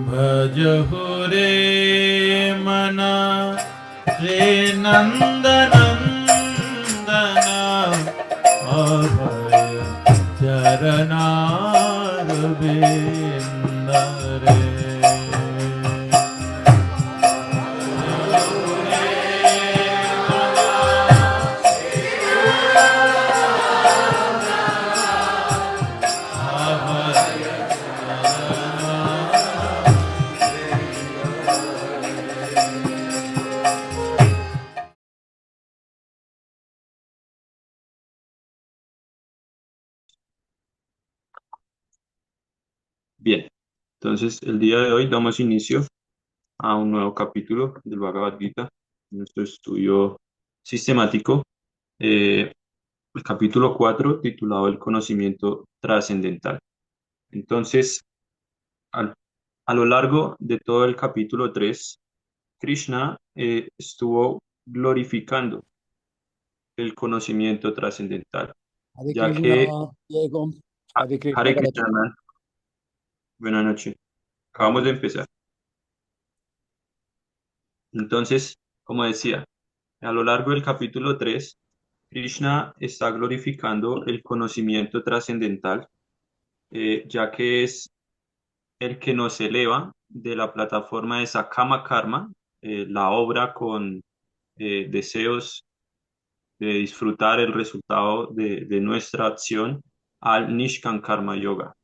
भजहु रे मना रे नंदनंदना अभय चरणार बिंद रे। Bien, entonces el día de hoy damos inicio a un nuevo capítulo del Bhagavad Gita, nuestro estudio sistemático, eh, el capítulo 4 titulado El conocimiento trascendental. Entonces, al- a lo largo de todo el capítulo 3, Krishna estuvo glorificando el conocimiento trascendental, Hare ya Krishna, que Jai Hare Krishna Hare Bharata. Krishna, man, buenas noches, acabamos Hare de empezar. Entonces, como decía, a lo largo del capítulo 3, Krishna está glorificando el conocimiento trascendental, ya que es el que nos eleva de la plataforma de Sakama Karma, la obra con deseos de disfrutar el resultado de nuestra acción, al Nishkan Karma Yoga,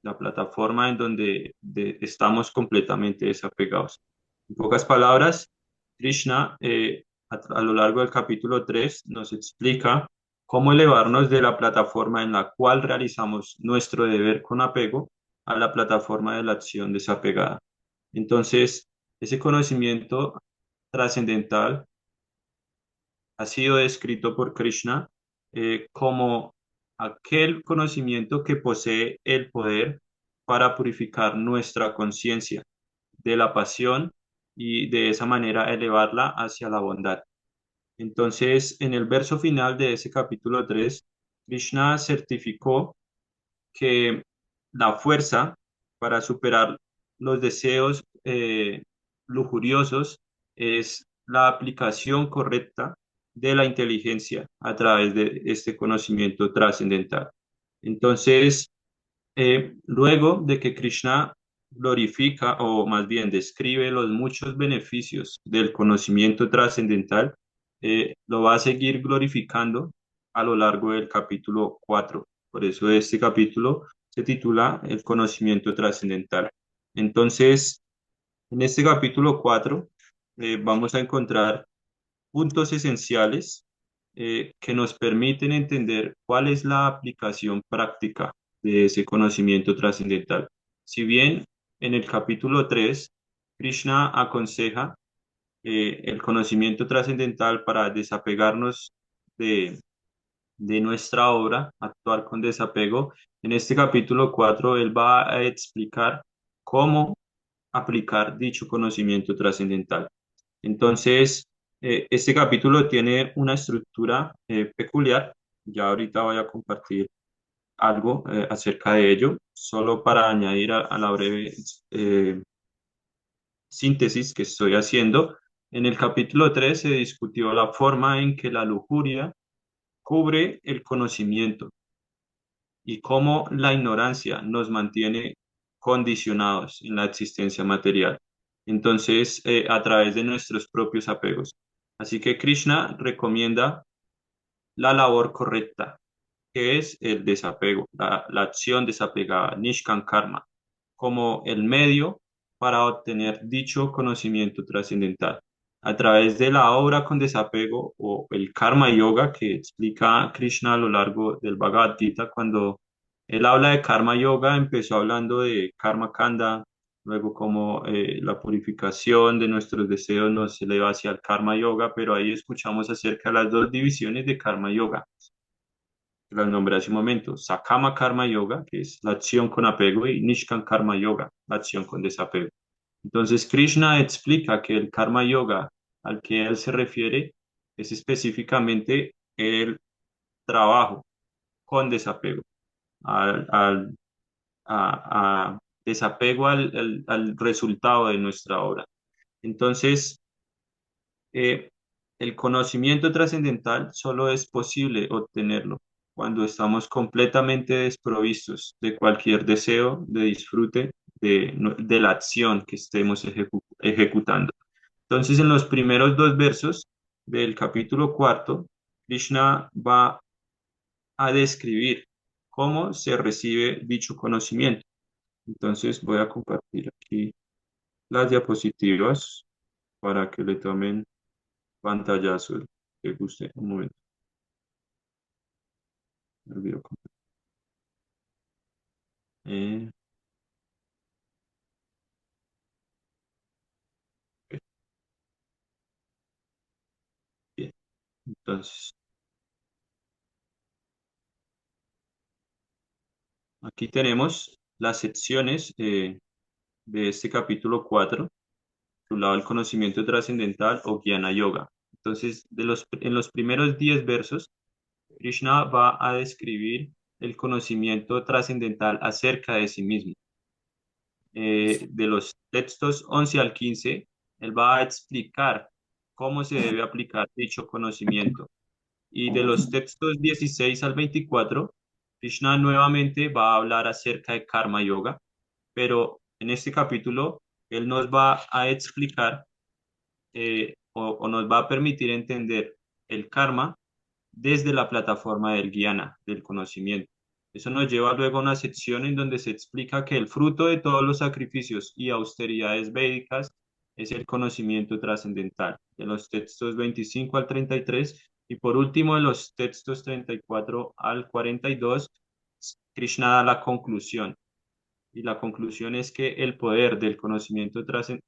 la plataforma en donde estamos completamente desapegados. En pocas palabras, Krishna, a lo largo del capítulo 3 nos explica cómo elevarnos de la plataforma en la cual realizamos nuestro deber con apego a la plataforma de la acción desapegada. Entonces, ese conocimiento trascendental ha sido descrito por Krishna como aquel conocimiento que posee el poder para purificar nuestra conciencia de la pasión y de esa manera elevarla hacia la bondad. Entonces, en el verso final de ese capítulo 3, Krishna certificó que la fuerza para superar los deseos lujuriosos es la aplicación correcta de la inteligencia a través de este conocimiento trascendental. Entonces, luego de que Krishna glorifica o más bien describe los muchos beneficios del conocimiento trascendental, lo va a seguir glorificando a lo largo del capítulo 4. Por eso este capítulo se titula El conocimiento trascendental. Entonces, en este capítulo 4 vamos a encontrar puntos esenciales que nos permiten entender cuál es la aplicación práctica de ese conocimiento trascendental. Si bien en el capítulo 3, Krishna aconseja el conocimiento trascendental para desapegarnos de, de nuestra obra, actuar con desapego, en este capítulo 4 él va a explicar cómo aplicar dicho conocimiento trascendental. Entonces, este capítulo tiene una estructura peculiar. Ya ahorita voy a compartir algo acerca de ello, solo para añadir a la breve síntesis que estoy haciendo. En el capítulo 3 se discutió la forma en que la lujuria cubre el conocimiento y cómo la ignorancia nos mantiene condicionados en la existencia material. Entonces, a través de nuestros propios apegos. Así que Krishna recomienda la labor correcta, que es el desapego, la acción desapegada, Nishkan Karma, como el medio para obtener dicho conocimiento trascendental. A través de la obra con desapego o el Karma Yoga que explica Krishna a lo largo del Bhagavad Gita, cuando él habla de Karma Yoga, empezó hablando de Karma Kanda, luego como la purificación de nuestros deseos nos eleva hacia el Karma Yoga, pero ahí escuchamos acerca de las dos divisiones de Karma Yoga las nombré hace un momento, Sakama Karma Yoga, que es la acción con apego, y Nishkan Karma Yoga, la acción con desapego. Entonces, Krishna explica que el Karma Yoga al que él se refiere es específicamente el trabajo con desapego, al, al- a desapego al resultado de nuestra obra. Entonces, eh, el conocimiento trascendental solo es posible obtenerlo cuando estamos completamente desprovistos de cualquier deseo de disfrute de la acción que estemos ejecutando. Entonces, en los primeros dos versos del capítulo cuarto, Krishna va a describir cómo se recibe dicho conocimiento. Entonces, voy a compartir aquí las diapositivas para que le tomen pantallazo que guste. Un momento. Me olvidó eh, ok, bien. Entonces, aquí tenemos las secciones de este capítulo 4, lado el conocimiento trascendental o Jnana Yoga. Entonces, en los primeros 10 versos, Krishna va a describir el conocimiento trascendental acerca de sí mismo. De los textos 11 al 15, él va a explicar cómo se debe aplicar dicho conocimiento. Y de los textos 16 al 24, Krishna nuevamente va a hablar acerca de Karma Yoga, pero en este capítulo él nos va a explicar o nos va a permitir entender el karma desde la plataforma del Guiana, del conocimiento. Eso nos lleva luego a una sección en donde se explica que el fruto de todos los sacrificios y austeridades védicas es el conocimiento trascendental, de los textos 25 al 33, y por último de los textos 34 al 42, Krishna da la conclusión. Y la conclusión es que el poder del conocimiento trascendental,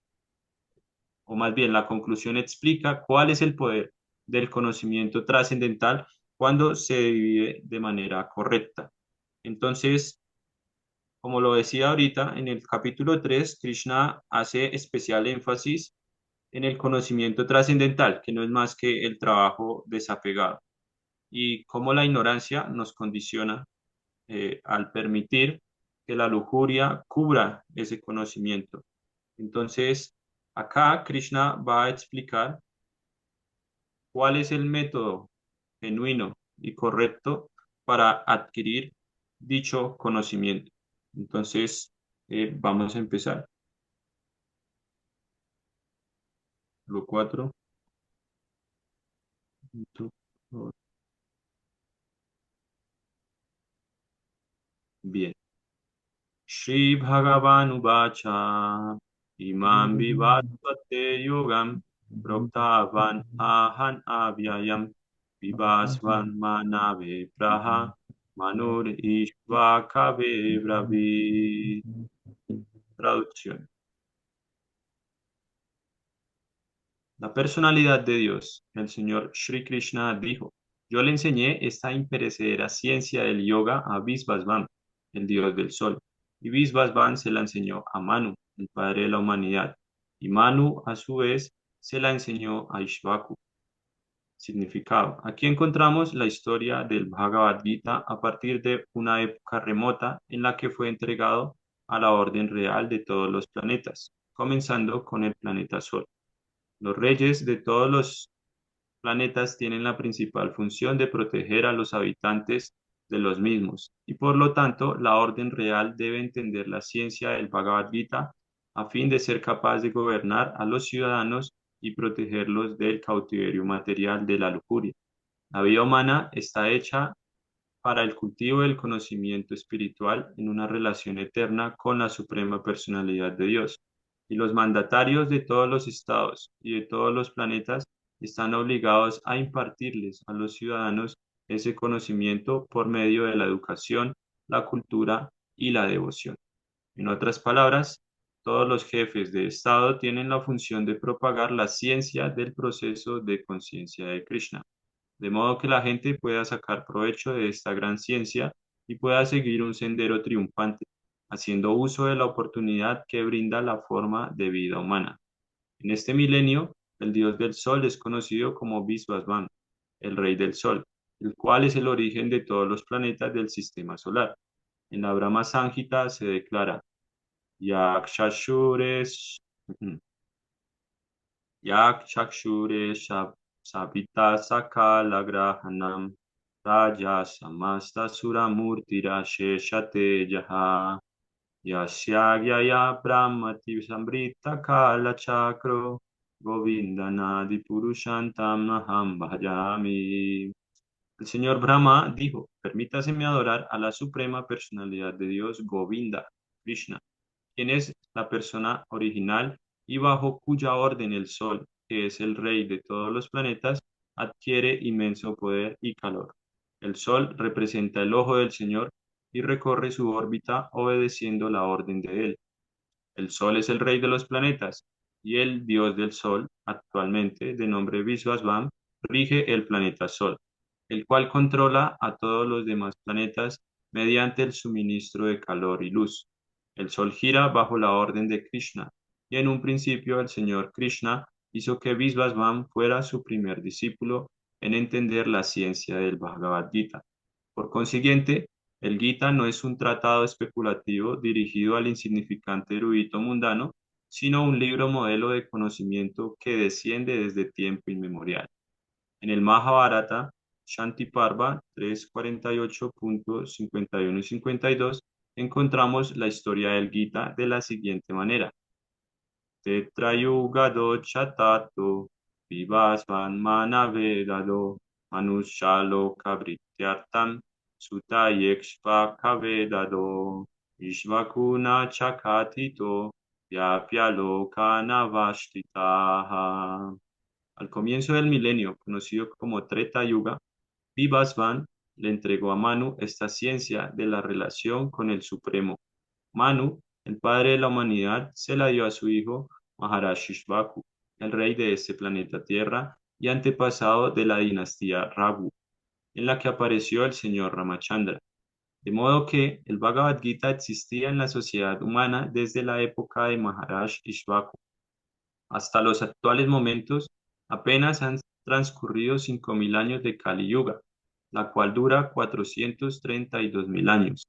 o más bien la conclusión explica cuál es el poder del conocimiento trascendental cuando se divide de manera correcta. Entonces, como lo decía ahorita, en el capítulo 3, Krishna hace especial énfasis en el conocimiento trascendental, que no es más que el trabajo desapegado, y cómo la ignorancia nos condiciona al permitir que la lujuria cubra ese conocimiento. Entonces, acá Krishna va a explicar cuál es el método genuino y correcto para adquirir dicho conocimiento. Entonces, vamos a empezar. Lo 4. Bien. Shri Bhagavan Uvacha Imam Vivasvate Yogam Proktavan Ahan Avyayam Vivasvan Manave Praha Manur Ishvakave Bravi. Traducción. La personalidad de Dios, el Señor Sri Krishna dijo: yo le enseñé esta imperecedera ciencia del yoga a Visvasvan, el dios del sol, y Visvasvan se la enseñó a Manu, el padre de la humanidad, y Manu a su vez se la enseñó a Ishvaku. Significado. Aquí encontramos la historia del Bhagavad Gita a partir de una época remota en la que fue entregado a la orden real de todos los planetas, comenzando con el planeta Sol. Los reyes de todos los planetas tienen la principal función de proteger a los habitantes de los mismos, y por lo tanto la orden real debe entender la ciencia del Bhagavad Gita a fin de ser capaz de gobernar a los ciudadanos y protegerlos del cautiverio material de la lujuria. La vida humana está hecha para el cultivo del conocimiento espiritual en una relación eterna con la suprema personalidad de Dios. Y los mandatarios de todos los estados y de todos los planetas están obligados a impartirles a los ciudadanos ese conocimiento por medio de la educación, la cultura y la devoción. En otras palabras, todos los jefes de estado tienen la función de propagar la ciencia del proceso de conciencia de Krishna, de modo que la gente pueda sacar provecho de esta gran ciencia y pueda seguir un sendero triunfante, haciendo uso de la oportunidad que brinda la forma de vida humana. En este milenio, el dios del sol es conocido como Visvasvan, el rey del sol, el cual es el origen de todos los planetas del sistema solar. En la Brahma Samhita se declara: Yakshashures, Yakshakshures Sabita Sakala Grahanam Raja Samasta Suramurtira Sheshate Jaha Yasyagya Brahmati Sambrita Kala Chakro Govindanadi Purushantam Naham Bhajami. El señor Brahma dijo, permítaseme adorar a la suprema personalidad de Dios Govinda, Krishna, quien es la persona original y bajo cuya orden el Sol, que es el rey de todos los planetas, adquiere inmenso poder y calor. El Sol representa el ojo del Señor y recorre su órbita obedeciendo la orden de él. El Sol es el rey de los planetas y el dios del Sol, actualmente de nombre Vishvasvam, rige el planeta Sol, el cual controla a todos los demás planetas mediante el suministro de calor y luz. El Sol gira bajo la orden de Krishna y en un principio el señor Krishna hizo que Vishvasvam fuera su primer discípulo en entender la ciencia del Bhagavad Gita. Por consiguiente, el Gita no es un tratado especulativo dirigido al insignificante erudito mundano, sino un libro modelo de conocimiento que desciende desde tiempo inmemorial. En el Mahabharata, Shanti Parva 348.51 y 52, encontramos la historia del Gita de la siguiente manera. Tetrayugado chatato, vivasvan manavedado, manushalo kabrityartam, sutayekshva kavedado, ishvakuna chakatito, vyapyalokanavashtitaha. Al comienzo del milenio, conocido como Treta Yuga, Vivasvan le entregó a Manu esta ciencia de la relación con el Supremo. Manu, el padre de la humanidad, se la dio a su hijo Maharaj Shishvaku, el rey de este planeta Tierra y antepasado de la dinastía Raghu, en la que apareció el señor Ramachandra. De modo que el Bhagavad Gita existía en la sociedad humana desde la época de Maharaj Ishvaku. Hasta los actuales momentos, apenas han transcurrido 5.000 años de Kali Yuga, la cual dura 432.000 años.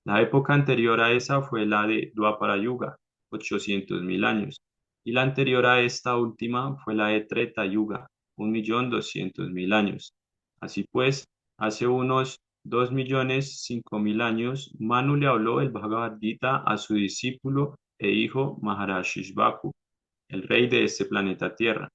La época anterior a esa fue la de Dwapara Yuga, 800.000 años, y la anterior a esta última fue la de Treta Yuga, 1.200.000 años. Así pues, hace unos 2.005.000 años, Manu le habló el Bhagavad Gita a su discípulo e hijo Maharaj Shishvaku, el rey de este planeta Tierra.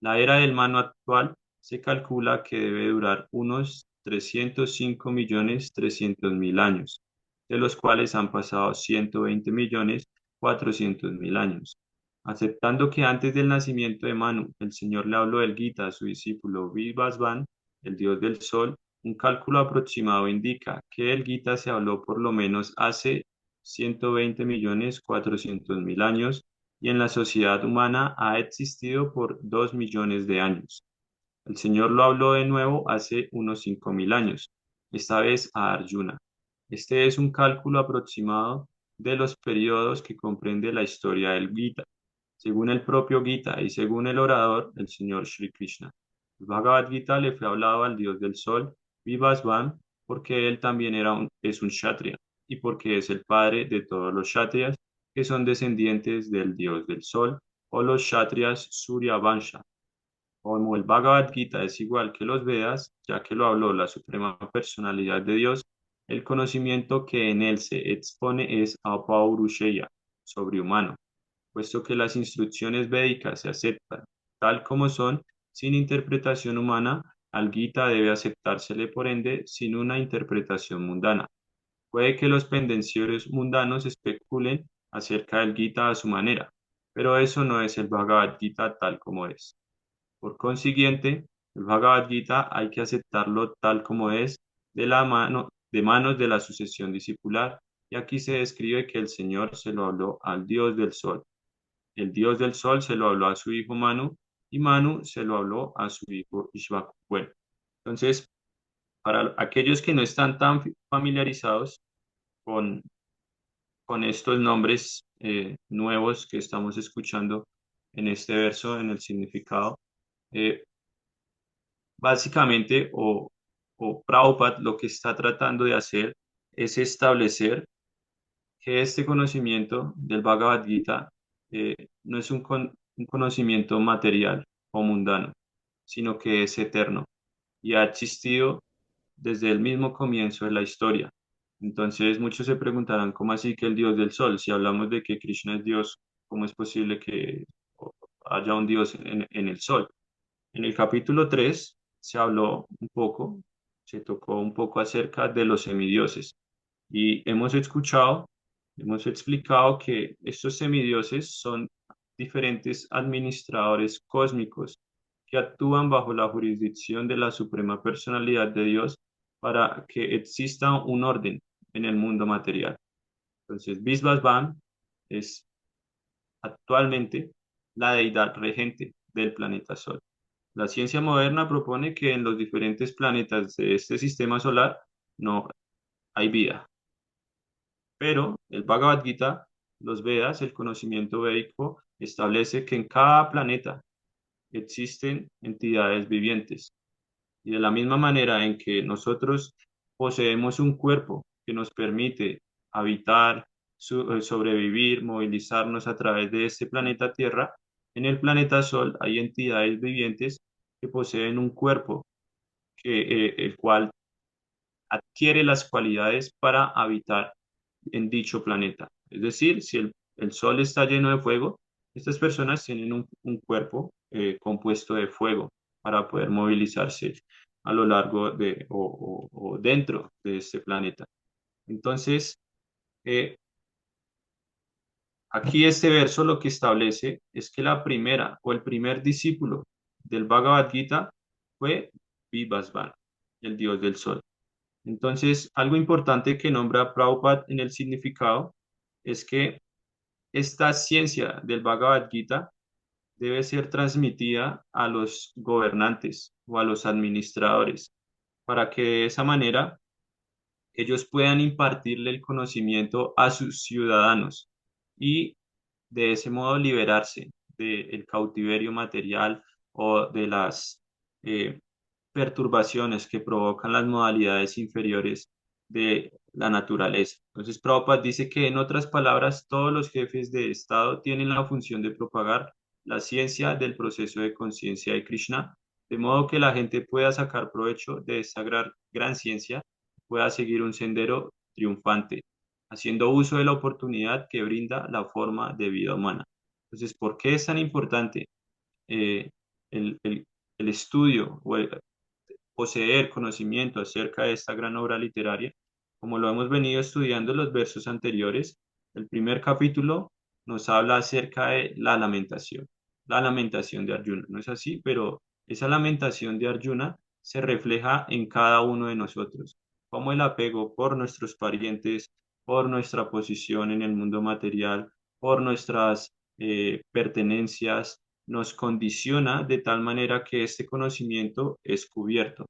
La era del Manu actual se calcula que debe durar unos 305.300.000 años, de los cuales han pasado 120.400.000 años. Aceptando que antes del nacimiento de Manu, el Señor le habló del Gita a su discípulo Vivasvan, el dios del sol, un cálculo aproximado indica que el Gita se habló por lo menos hace 120.400.000 años y en la sociedad humana ha existido por 2 millones de años. El Señor lo habló de nuevo hace unos 5.000 años, esta vez a Arjuna. Este es un cálculo aproximado de los periodos que comprende la historia del Gita, según el propio Gita y según el orador, el Señor Sri Krishna. El Bhagavad Gita le fue hablado al dios del sol, Vivasvan, porque él también es un Kshatriya y porque es el padre de todos los Kshatriyas que son descendientes del dios del sol o los Kshatriyas Surya Vansha. Como el Bhagavad Gita es igual que los Vedas, ya que lo habló la suprema personalidad de Dios, el conocimiento que en él se expone es Apaurusheya, sobrehumano, puesto que las instrucciones védicas se aceptan tal como son, sin interpretación humana, al Gita debe aceptársele por ende sin una interpretación mundana. Puede que los pendencieros mundanos especulen acerca del Gita a su manera, pero eso no es el Bhagavad Gita tal como es. Por consiguiente, el Bhagavad Gita hay que aceptarlo tal como es, de manos de la sucesión discipular, y aquí se describe que el Señor se lo habló al Dios del Sol. El Dios del Sol se lo habló a su hijo Manu, y Manu se lo habló a su hijo Ishvaku. Bueno, entonces, para aquellos que no están tan familiarizados con, con estos nombres nuevos que estamos escuchando en este verso, en el significado, eh, básicamente, o Prabhupada lo que está tratando de hacer es establecer que este conocimiento del Bhagavad Gita no es un conocimiento material o mundano, sino que es eterno y ha existido desde el mismo comienzo de la historia. Entonces muchos se preguntarán, ¿cómo así que el Dios del Sol? Si hablamos de que Krishna es Dios, ¿cómo es posible que haya un Dios en el Sol? En el capítulo 3 se habló un poco, se tocó un poco acerca de los semidioses y hemos explicado que estos semidioses son diferentes administradores cósmicos que actúan bajo la jurisdicción de la Suprema Personalidad de Dios para que exista un orden en el mundo material. Entonces, Visvasvan es actualmente la deidad regente del planeta Sol. La ciencia moderna propone que en los diferentes planetas de este sistema solar no hay vida, pero el Bhagavad Gita, los Vedas, el conocimiento védico, establece que en cada planeta existen entidades vivientes. Y de la misma manera en que nosotros poseemos un cuerpo que nos permite habitar, sobrevivir, movilizarnos a través de este planeta Tierra, en el planeta Sol hay entidades vivientes que poseen un cuerpo el cual adquiere las cualidades para habitar en dicho planeta. Es decir, si el Sol está lleno de fuego, estas personas tienen un cuerpo compuesto de fuego para poder movilizarse a lo largo o dentro de este planeta. Entonces, eh, aquí este verso lo que establece es que la primera o el primer discípulo del Bhagavad Gita fue Vivasvan, el dios del sol. Entonces, algo importante que nombra Prabhupada en el significado es que esta ciencia del Bhagavad Gita debe ser transmitida a los gobernantes o a los administradores para que de esa manera ellos puedan impartirle el conocimiento a sus ciudadanos y de ese modo liberarse del cautiverio material o de las eh, perturbaciones que provocan las modalidades inferiores de la naturaleza. Entonces, Prabhupada dice que, en otras palabras, todos los jefes de Estado tienen la función de propagar la ciencia del proceso de conciencia de Krishna, de modo que la gente pueda sacar provecho de esta gran ciencia, pueda seguir un sendero triunfante, haciendo uso de la oportunidad que brinda la forma de vida humana. Entonces, ¿por qué es tan importante eh, el, el- el estudio o poseer conocimiento acerca de esta gran obra literaria? Como lo hemos venido estudiando en los versos anteriores, el primer capítulo nos habla acerca de la lamentación de Arjuna. No es así, pero esa lamentación de Arjuna se refleja en cada uno de nosotros, como el apego por nuestros parientes, por nuestra posición en el mundo material, por nuestras pertenencias, nos condiciona de tal manera que este conocimiento es cubierto.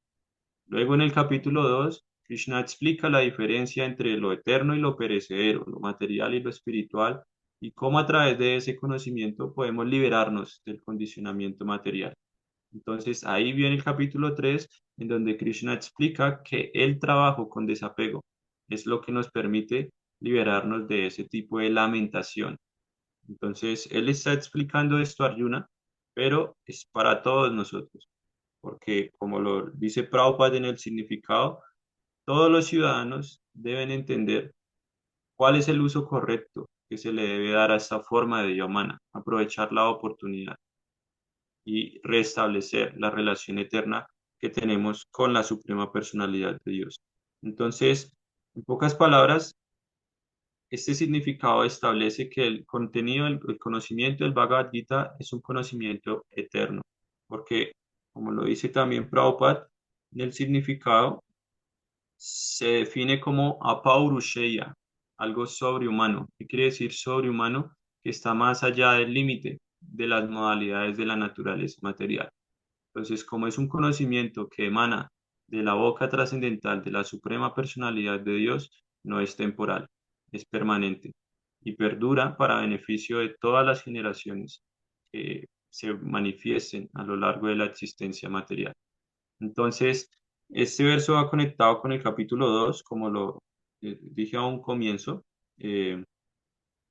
Luego en el capítulo 2, Krishna explica la diferencia entre lo eterno y lo perecedero, lo material y lo espiritual, y cómo a través de ese conocimiento podemos liberarnos del condicionamiento material. Entonces ahí viene el capítulo 3, en donde Krishna explica que el trabajo con desapego es lo que nos permite liberarnos de ese tipo de lamentación. Entonces él está explicando esto a Arjuna, pero es para todos nosotros, porque como lo dice Prabhupada en el significado, todos los ciudadanos deben entender cuál es el uso correcto que se le debe dar a esta forma de vida humana, aprovechar la oportunidad y restablecer la relación eterna que tenemos con la suprema personalidad de Dios. Entonces, en pocas palabras, este significado establece que el contenido, el conocimiento del Bhagavad Gita es un conocimiento eterno, porque, como lo dice también Prabhupada, en el significado se define como apaurusheya, algo sobrehumano. ¿Qué quiere decir sobrehumano? Que está más allá del límite de las modalidades de la naturaleza material. Entonces, como es un conocimiento que emana de la boca trascendental de la suprema personalidad de Dios, no es temporal, es permanente y perdura para beneficio de todas las generaciones que se manifiesten a lo largo de la existencia material. Entonces, este verso va conectado con el capítulo 2, como lo dije a un comienzo, Eh,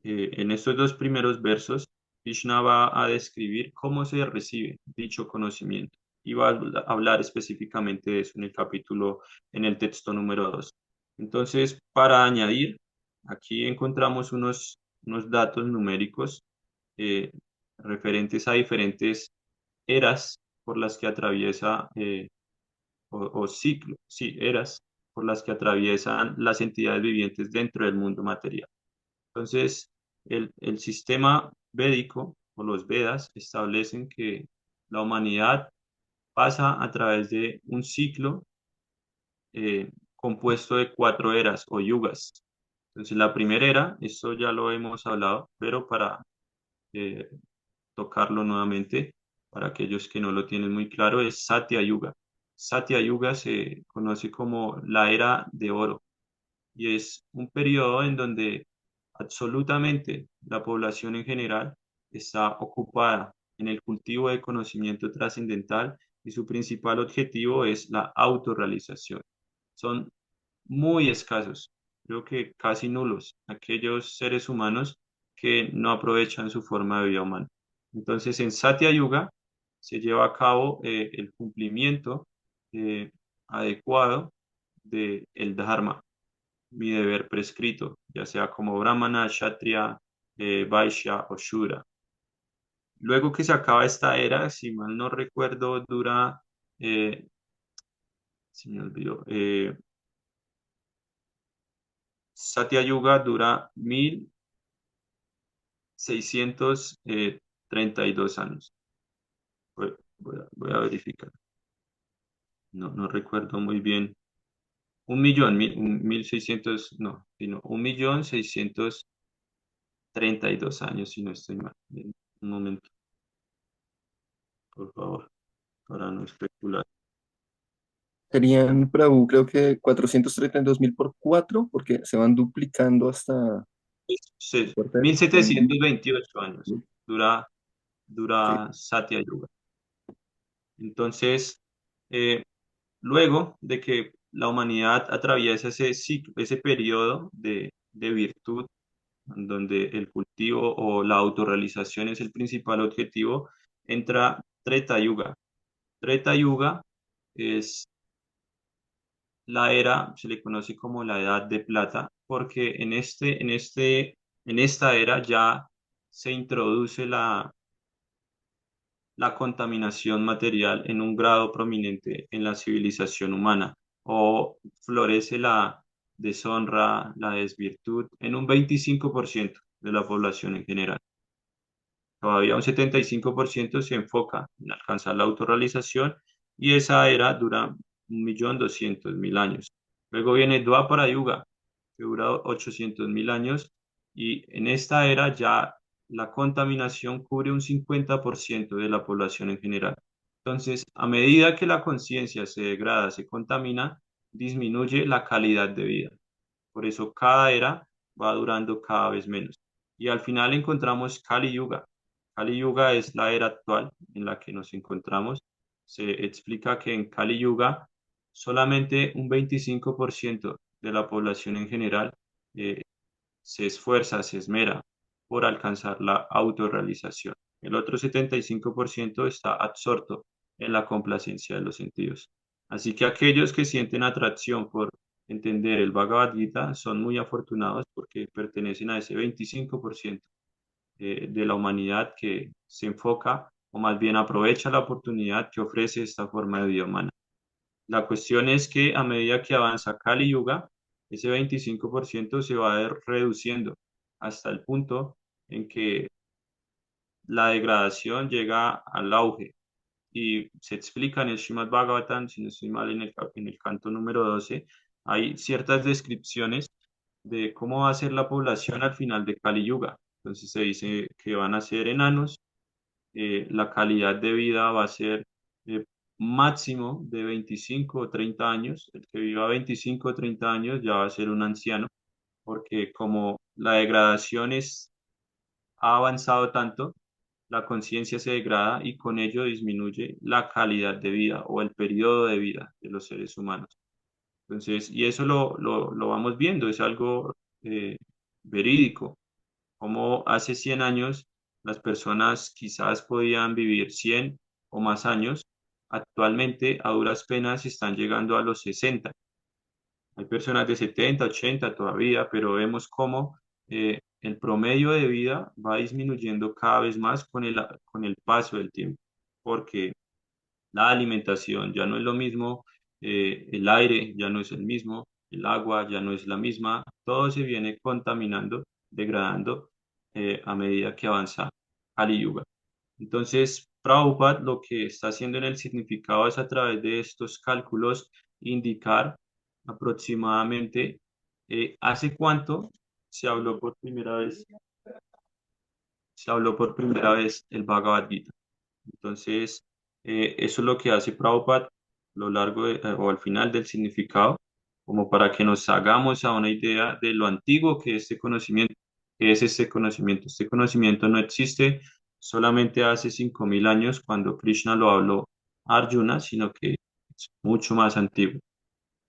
en estos dos primeros versos, Krishna va a describir cómo se recibe dicho conocimiento y va a hablar específicamente de eso en el capítulo, en el texto número 2. Entonces, para añadir, aquí encontramos unos datos numéricos eh, referentes a diferentes eras por las que atraviesa, o ciclos, sí, eras por las que atraviesan las entidades vivientes dentro del mundo material. Entonces, el sistema védico o los Vedas establecen que la humanidad pasa a través de un ciclo compuesto de cuatro eras o yugas. Entonces, la primera era, esto ya lo hemos hablado, pero para eh, tocarlo nuevamente, para aquellos que no lo tienen muy claro, es Satya Yuga. Satya Yuga se conoce como la era de oro y es un periodo en donde absolutamente la población en general está ocupada en el cultivo de conocimiento trascendental y su principal objetivo es la autorrealización. Son muy escasos, creo que casi nulos, aquellos seres humanos que no aprovechan su forma de vida humana. Entonces, en Satya Yuga se lleva a cabo el cumplimiento eh, adecuado del Dharma, mi deber prescrito, ya sea como Brahmana, Kshatriya, Vaishya o Shudra. Luego que se acaba esta era, si mal no recuerdo, dura, se me olvidó, Satya Yuga dura 1632 años. Voy a verificar. No recuerdo muy bien. Un millón, 1600, no, sino 1.632 años, si no estoy mal. Un momento, por favor, para no especular. Serían, Prabhu, creo que 432.000 por 4 porque se van duplicando hasta Sí, puerta de 1728 años sí. dura Satya Yuga. Entonces, eh, luego de que la humanidad atraviesa ese ciclo, ese periodo de virtud, en donde el cultivo o la autorrealización es el principal objetivo, entra Treta Yuga. Treta Yuga es la era, se le conoce como la Edad de Plata, porque en esta era ya se introduce la contaminación material en un grado prominente en la civilización humana, o florece la deshonra, la desvirtud en un 25% de la población en general. Todavía un 75% se enfoca en alcanzar la autorrealización y esa era dura 1.200.000 años. Luego viene Dwapara Yuga, que dura 800.000 años y en esta era ya la contaminación cubre un 50% de la población en general. Entonces, a medida que la conciencia se degrada, se contamina, disminuye la calidad de vida. Por eso cada era va durando cada vez menos. Y al final encontramos Kali Yuga. Kali Yuga es la era actual en la que nos encontramos. Se explica que en Kali Yuga solamente un 25% de la población en general eh, se esfuerza, se esmera por alcanzar la autorrealización. El otro 75% está absorto en la complacencia de los sentidos. Así que aquellos que sienten atracción por entender el Bhagavad Gita son muy afortunados porque pertenecen a ese 25% de la humanidad que se enfoca o más bien aprovecha la oportunidad que ofrece esta forma de vida humana. La cuestión es que a medida que avanza Kali Yuga, ese 25% se va a ir reduciendo hasta el punto en que la degradación llega al auge y se explica en el Srimad Bhagavatam, si no estoy mal, en el canto número 12, hay ciertas descripciones de cómo va a ser la población al final de Kali Yuga. Entonces se dice que van a ser enanos, la calidad de vida va a ser eh, máximo de 25 o 30 años. El que viva 25 o 30 años ya va a ser un anciano, porque como la degradación ha avanzado tanto, la conciencia se degrada y con ello disminuye la calidad de vida o el periodo de vida de los seres humanos. Entonces, y eso lo vamos viendo, es algo verídico, como hace 100 años las personas quizás podían vivir 100 o más años, actualmente a duras penas están llegando a los 60. Hay personas de 70, 80 todavía, pero vemos cómo el promedio de vida va disminuyendo cada vez más con el paso del tiempo, porque la alimentación ya no es lo mismo, el aire ya no es el mismo, el agua ya no es la misma, todo se viene contaminando, degradando a medida que avanza Kali Yuga. Entonces, Prabhupada lo que está haciendo en el significado es a través de estos cálculos indicar aproximadamente hace cuánto se habló por primera vez, se habló por primera vez el Bhagavad Gita. Entonces, eso es lo que hace Prabhupada a lo largo o al final del significado, como para que nos hagamos a una idea de lo antiguo que este conocimiento, que es este conocimiento. Este conocimiento no existe solamente hace 5.000 años cuando Krishna lo habló a Arjuna, sino que es mucho más antiguo.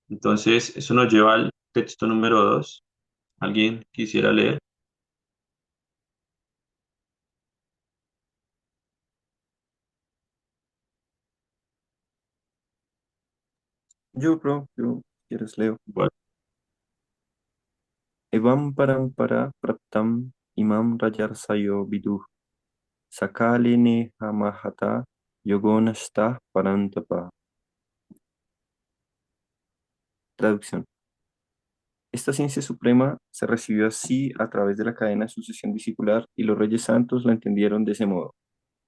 Entonces, eso nos lleva al texto número 2. ¿Alguien quisiera leer? Yo, quieres leo. Bueno, Evam parampara praptam imam rajarsayo viduh sakale nehamahata yogonastah parantapa. Traducción. Esta ciencia suprema se recibió así a través de la cadena de sucesión discipular y los reyes santos la entendieron de ese modo.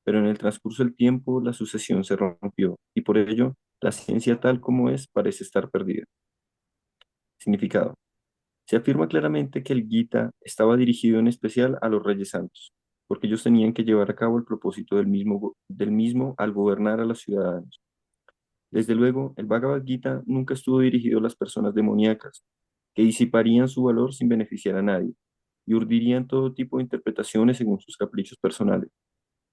Pero en el transcurso del tiempo la sucesión se rompió y por ello la ciencia tal como es parece estar perdida. Significado. Se afirma claramente que el Gita estaba dirigido en especial a los reyes santos, porque ellos tenían que llevar a cabo el propósito del mismo al gobernar a los ciudadanos. Desde luego, el Bhagavad Gita nunca estuvo dirigido a las personas demoníacas, que disiparían su valor sin beneficiar a nadie, y urdirían todo tipo de interpretaciones según sus caprichos personales.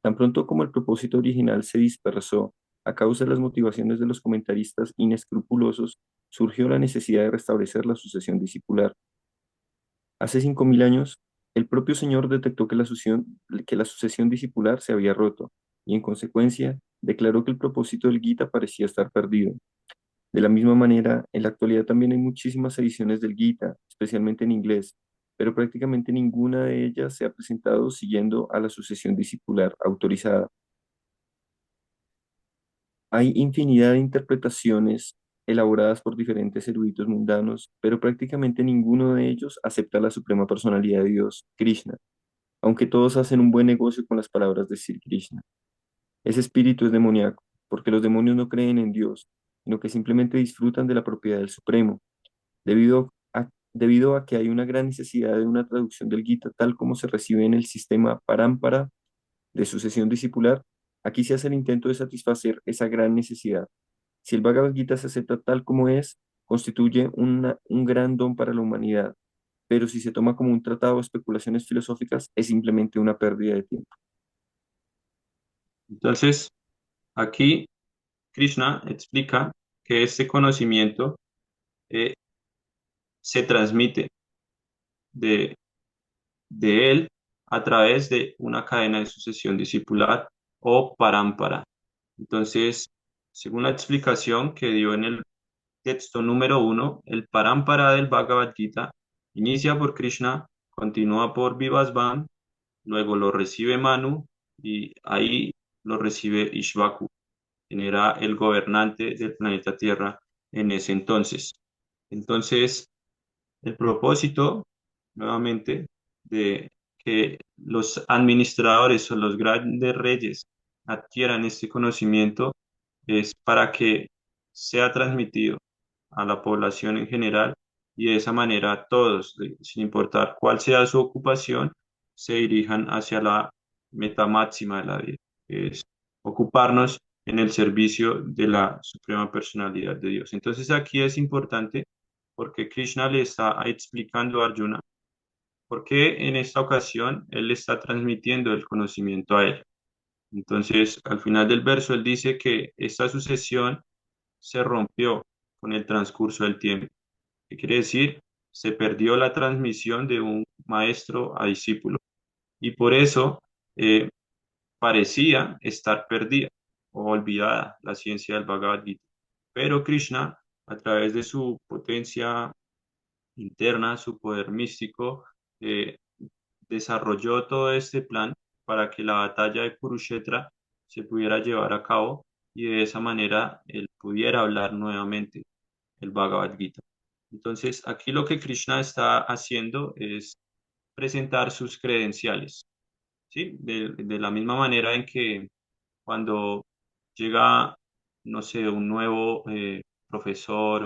Tan pronto como el propósito original se dispersó a causa de las motivaciones de los comentaristas inescrupulosos, surgió la necesidad de restablecer la sucesión discipular. Hace 5.000 años, el propio Señor detectó que la sucesión discipular se había roto y, en consecuencia, declaró que el propósito del Gita parecía estar perdido. De la misma manera, en la actualidad también hay muchísimas ediciones del Gita, especialmente en inglés, pero prácticamente ninguna de ellas se ha presentado siguiendo a la sucesión discipular autorizada. Hay infinidad de interpretaciones elaboradas por diferentes eruditos mundanos, pero prácticamente ninguno de ellos acepta la suprema personalidad de Dios, Krishna, aunque todos hacen un buen negocio con las palabras de Sri Krishna. Ese espíritu es demoníaco, porque los demonios no creen en Dios, sino que simplemente disfrutan de la propiedad del Supremo, debido a que hay una gran necesidad de una traducción del Gita tal como se recibe en el sistema Parampara de sucesión discipular. Aquí se hace el intento de satisfacer esa gran necesidad. Si el Bhagavad Gita se acepta tal como es, constituye un gran don para la humanidad, pero si se toma como un tratado de especulaciones filosóficas, es simplemente una pérdida de tiempo. entonces aquí Krishna explica que este conocimiento eh, se transmite de, de él a través de una cadena de sucesión discipular o parámpara. Entonces, según la explicación que dio en el texto número 1, el parámpara del Bhagavad Gita inicia por Krishna, continúa por Vivasvan, luego lo recibe Manu y ahí lo recibe Ishvaku, quien era el gobernante del planeta Tierra en ese entonces. Entonces, el propósito, nuevamente, de que los administradores o los grandes reyes adquieran este conocimiento es para que sea transmitido a la población en general y de esa manera todos, sin importar cuál sea su ocupación, se dirijan hacia la meta máxima de la vida, que es ocuparnos en el servicio de la suprema personalidad de Dios. Entonces aquí es importante porque Krishna le está explicando a Arjuna por qué en esta ocasión él le está transmitiendo el conocimiento a él. Entonces, al final del verso, él dice que esta sucesión se rompió con el transcurso del tiempo. ¿Qué quiere decir? se perdió la transmisión de un maestro a discípulo y por eso eh, parecía estar perdida o olvidada la ciencia del Bhagavad Gita. Pero Krishna, a través de su potencia interna, su poder místico, eh, desarrolló todo este plan para que la batalla de Kurukshetra se pudiera llevar a cabo y de esa manera él pudiera hablar nuevamente el Bhagavad Gita. Entonces, aquí lo que Krishna está haciendo es presentar sus credenciales, ¿sí? De la misma manera en que cuando llega, no sé, un nuevo profesor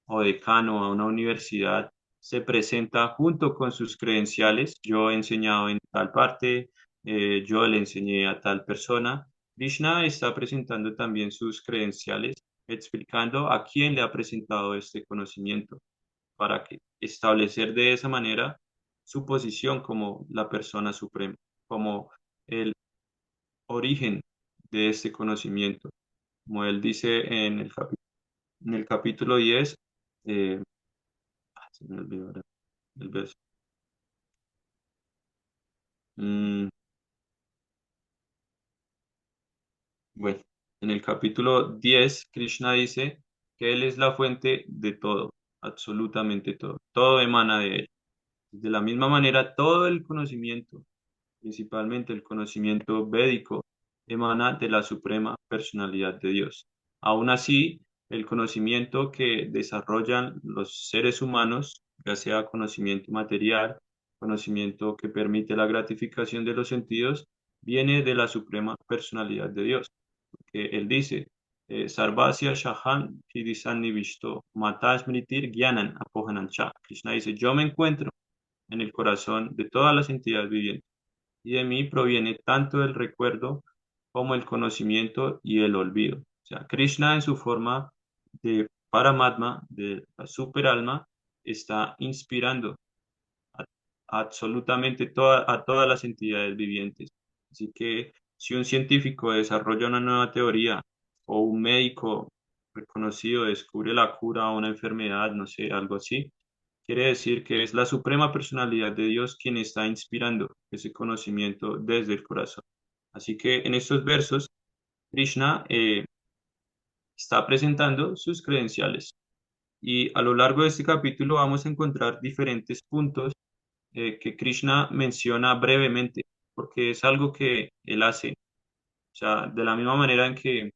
o decano a una universidad, se presenta junto con sus credenciales. Yo he enseñado en tal parte, yo le enseñé a tal persona. Krishna está presentando también sus credenciales, explicando a quién le ha presentado este conocimiento, para que establecer de esa manera su posición como la persona suprema, como el origen de este conocimiento. Como él dice en el capítulo 10, eh, se me olvidó ahora el verso. Mm, bueno, en el capítulo 10, Krishna dice que Él es la fuente de todo, absolutamente todo. Todo emana de Él. De la misma manera, todo el conocimiento, principalmente el conocimiento védico, emana de la suprema personalidad de Dios. Aún así, el conocimiento que desarrollan los seres humanos, ya sea conocimiento material, conocimiento que permite la gratificación de los sentidos, viene de la suprema personalidad de Dios. Que Él dice, Sarvasya Shahan Hidisani Vishto, Matash Mritir Gyanan Apohanan Cha. Krishna dice, yo me encuentro en el corazón de todas las entidades vivientes y de mí proviene tanto el recuerdo como el conocimiento y el olvido. O sea, Krishna en su forma de Paramatma, de la superalma, está inspirando a, absolutamente a todas las entidades vivientes. Así que si un científico desarrolla una nueva teoría o un médico reconocido descubre la cura a una enfermedad, no sé, algo así, quiere decir que es la suprema personalidad de Dios quien está inspirando ese conocimiento desde el corazón. Así que en estos versos, Krishna está presentando sus credenciales. Y a lo largo de este capítulo vamos a encontrar diferentes puntos que Krishna menciona brevemente, porque es algo que él hace. O sea, de la misma manera en que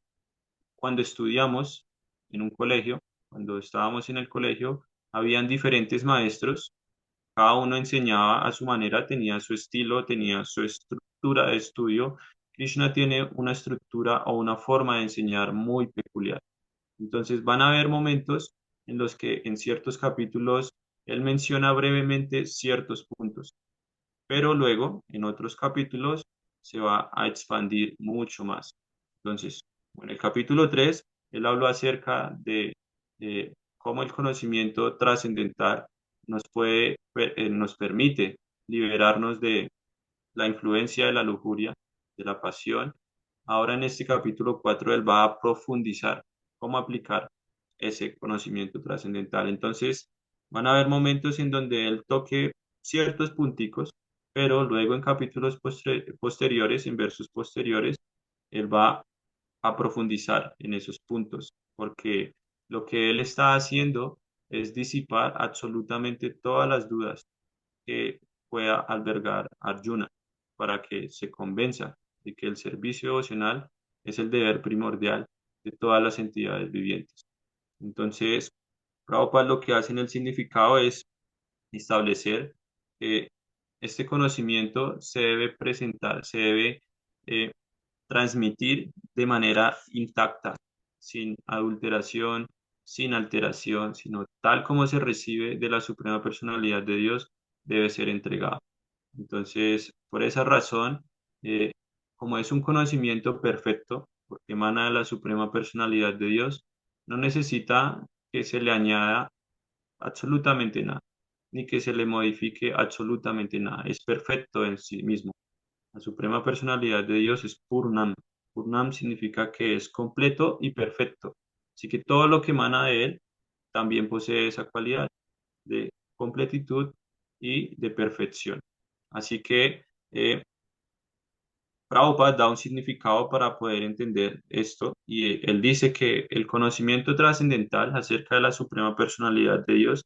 cuando estudiamos en un colegio, cuando estábamos en el colegio, habían diferentes maestros, cada uno enseñaba a su manera, tenía su estilo, tenía su estructura de estudio. Krishna tiene una estructura o una forma de enseñar muy peculiar. Entonces van a haber momentos en los que en ciertos capítulos él menciona brevemente ciertos puntos, pero luego en otros capítulos se va a expandir mucho más. Entonces, en el capítulo 3 él habló acerca de cómo el conocimiento trascendental nos permite liberarnos de la influencia de la lujuria, de la pasión. Ahora en este capítulo 4 él va a profundizar cómo aplicar ese conocimiento trascendental. Entonces, van a haber momentos en donde él toque ciertos punticos, pero luego en capítulos posteriores, en versos posteriores, él va a profundizar en esos puntos, porque lo que él está haciendo es disipar absolutamente todas las dudas que pueda albergar Arjuna para que se convenza de que el servicio devocional es el deber primordial de todas las entidades vivientes. Entonces, Prabhupada lo que hace en el significado es establecer que este conocimiento se debe presentar, se debe eh, transmitir de manera intacta, sin adulteración, sin alteración, sino tal como se recibe de la Suprema Personalidad de Dios, debe ser entregado. Entonces, por esa razón, eh, como es un conocimiento perfecto, porque emana de la Suprema Personalidad de Dios, no necesita que se le añada absolutamente nada, ni que se le modifique absolutamente nada. Es perfecto en sí mismo. La suprema personalidad de Dios es Purnam. Purnam significa que es completo y perfecto. Así que todo lo que emana de Él también posee esa cualidad de completitud y de perfección. Así que Prabhupada da un significado para poder entender esto y él dice que el conocimiento trascendental acerca de la suprema personalidad de Dios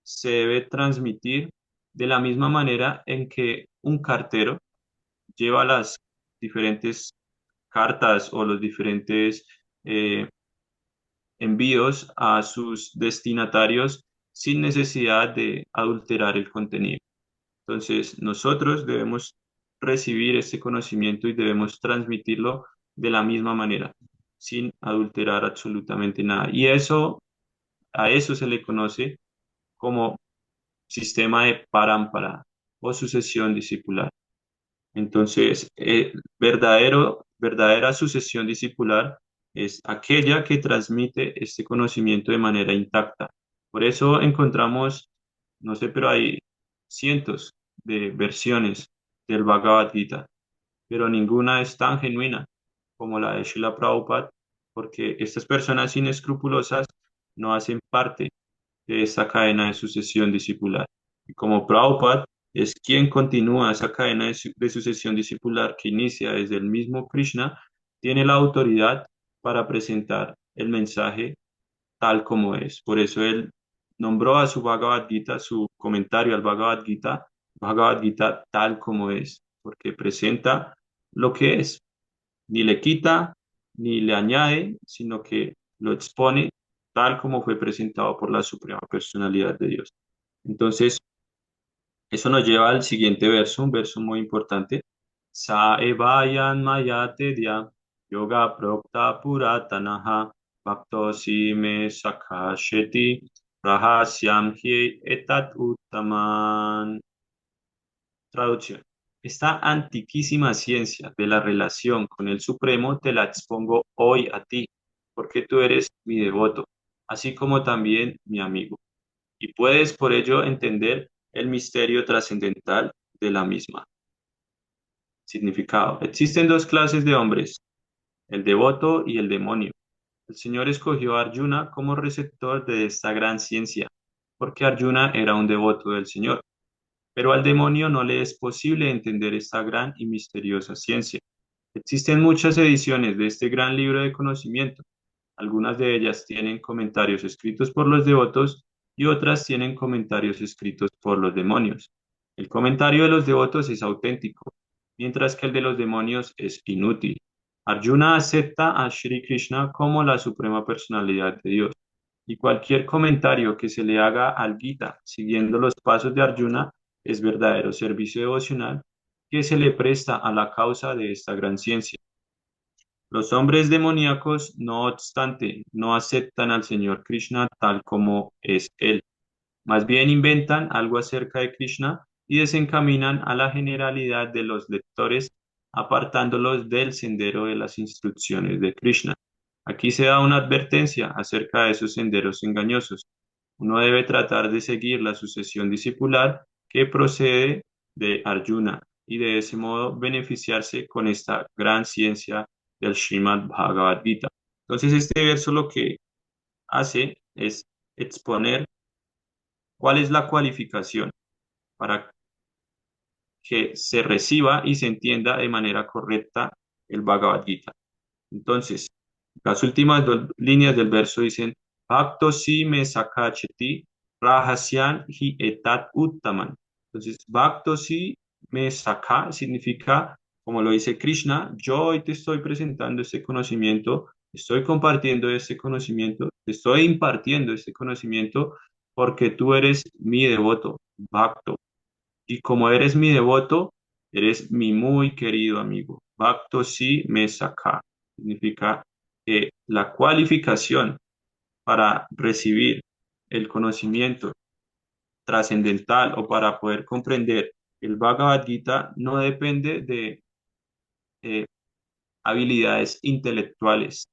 se debe transmitir de la misma manera en que un cartero lleva las diferentes cartas o los diferentes eh, envíos a sus destinatarios sin necesidad de adulterar el contenido. Entonces, nosotros debemos recibir este conocimiento y debemos transmitirlo de la misma manera, sin adulterar absolutamente nada. Y eso, a eso se le conoce como sistema de parámpara o sucesión discipular. Entonces, verdadera sucesión discipular es aquella que transmite este conocimiento de manera intacta. Por eso encontramos, no sé, pero hay cientos de versiones del Bhagavad Gita, pero ninguna es tan genuina como la de Srila Prabhupada, porque estas personas inescrupulosas no hacen parte de esta cadena de sucesión discipular. Y como Prabhupada es quien continúa esa cadena de sucesión discipular que inicia desde el mismo Krishna, tiene la autoridad para presentar el mensaje tal como es. Por eso él nombró a su Bhagavad Gita, su comentario al Bhagavad Gita tal como es, porque presenta lo que es, ni le quita ni le añade, sino que lo expone tal como fue presentado por la Suprema Personalidad de Dios. Entonces, eso nos lleva al siguiente verso, un verso muy importante. Sa evayan mayatedya yoga prokta puratanaha bhaktosi me sakasheti rahasyam hi etat uttaman. Traducción. Esta antiquísima ciencia de la relación con el Supremo te la expongo hoy a ti, porque tú eres mi devoto, así como también mi amigo, y puedes por ello entender el misterio trascendental de la misma. Significado. Existen dos clases de hombres, el devoto y el demonio. El Señor escogió a Arjuna como receptor de esta gran ciencia, porque Arjuna era un devoto del Señor. Pero al demonio no le es posible entender esta gran y misteriosa ciencia. Existen muchas ediciones de este gran libro de conocimiento. Algunas de ellas tienen comentarios escritos por los devotos y otras tienen comentarios escritos por los demonios. El comentario de los devotos es auténtico, mientras que el de los demonios es inútil. Arjuna acepta a Shri Krishna como la suprema personalidad de Dios, y cualquier comentario que se le haga al Gita siguiendo los pasos de Arjuna es verdadero servicio devocional que se le presta a la causa de esta gran ciencia. Los hombres demoníacos, no obstante, no aceptan al Señor Krishna tal como es Él. Más bien inventan algo acerca de Krishna y desencaminan a la generalidad de los lectores, apartándolos del sendero de las instrucciones de Krishna. Aquí se da una advertencia acerca de esos senderos engañosos. Uno debe tratar de seguir la sucesión discipular que procede de Arjuna y de ese modo beneficiarse con esta gran ciencia del Srimad Bhagavad Gita. Entonces, este verso lo que hace es exponer cuál es la cualificación para que se reciba y se entienda de manera correcta el Bhagavad Gita. Entonces, las últimas dos líneas del verso dicen, Bhakto si me sakacheti rahasyan hi etat uttaman. Entonces, Bhakto si me saka significa, como lo dice Krishna, yo hoy te estoy presentando este conocimiento, estoy compartiendo este conocimiento, te estoy impartiendo este conocimiento porque tú eres mi devoto, Bhakto. Y como eres mi devoto, eres mi muy querido amigo. Bhakto si me saka significa que la cualificación para recibir el conocimiento trascendental o para poder comprender el Bhagavad Gita no depende de eh, habilidades intelectuales,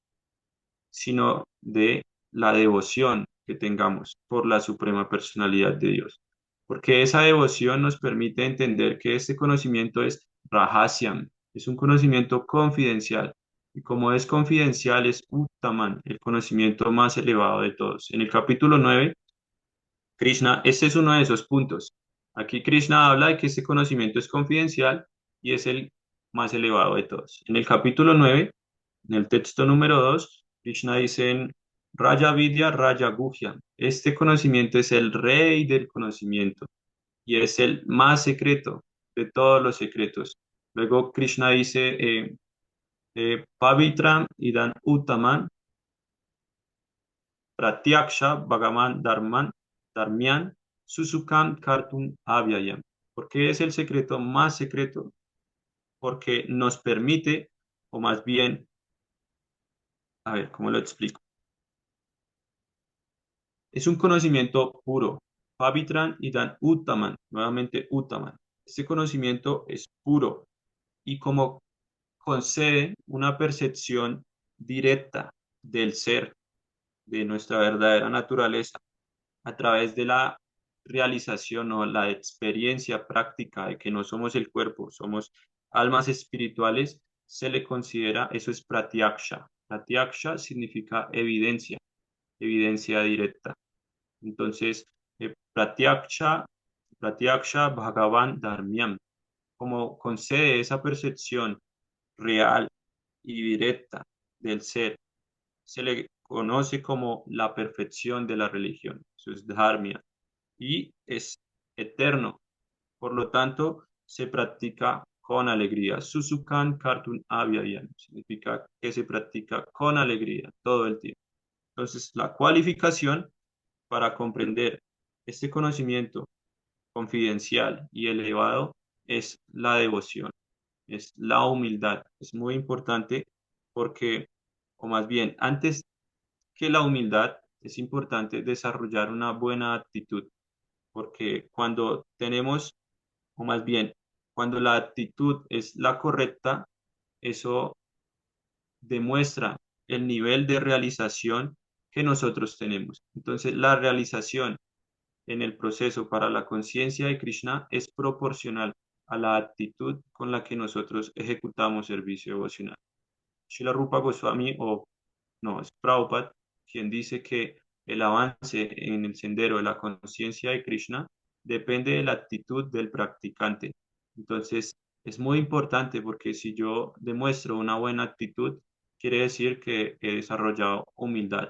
sino de la devoción que tengamos por la suprema personalidad de Dios. Porque esa devoción nos permite entender que este conocimiento es Rahasyam, es un conocimiento confidencial. Y como es confidencial, es Uttaman, el conocimiento más elevado de todos. En el capítulo 9 Krishna, este es uno de esos puntos. Aquí Krishna habla de que este conocimiento es confidencial y es el más elevado de todos. En el capítulo 9, en el texto número 2, Krishna dice en Raya Vidya Raya Guhya. Este conocimiento es el rey del conocimiento y es el más secreto de todos los secretos. Luego Krishna dice Pavitram Idan Uttaman Pratyaksha Bhagavan Dharmyan Susukam Kartum Avyayam. Porque es el secreto más secreto, porque nos permite, o más bien, a ver, ¿cómo lo explico? Es un conocimiento puro. Pavitran y Dan Uttaman, nuevamente Uttaman. Este conocimiento es puro y como concede una percepción directa del ser, de nuestra verdadera naturaleza, a través de la realización o la experiencia práctica de que no somos el cuerpo, somos almas espirituales, se le considera, eso es pratyaksha. Pratyaksha significa evidencia, evidencia directa. Entonces, pratyaksha Bhagavan Dharmyam, como concede esa percepción real y directa del ser, se le conoce como la perfección de la religión, eso es dharma, y es eterno. Por lo tanto, se practica con alegría. Susukan Kartun Avyayam significa que se practica con alegría todo el tiempo. Entonces, la cualificación para comprender este conocimiento confidencial y elevado es la devoción, es la humildad. Es muy importante porque, o más bien, antes que la humildad, es importante desarrollar una buena actitud, porque cuando tenemos, o más bien, cuando la actitud es la correcta, eso demuestra el nivel de realización que nosotros tenemos. Entonces, la realización en el proceso para la conciencia de Krishna es proporcional a la actitud con la que nosotros ejecutamos servicio devocional. Srila Rupa Goswami, o no, es Prabhupada, quien dice que el avance en el sendero de la conciencia de Krishna depende de la actitud del practicante. Entonces, es muy importante porque si yo demuestro una buena actitud, quiere decir que he desarrollado humildad.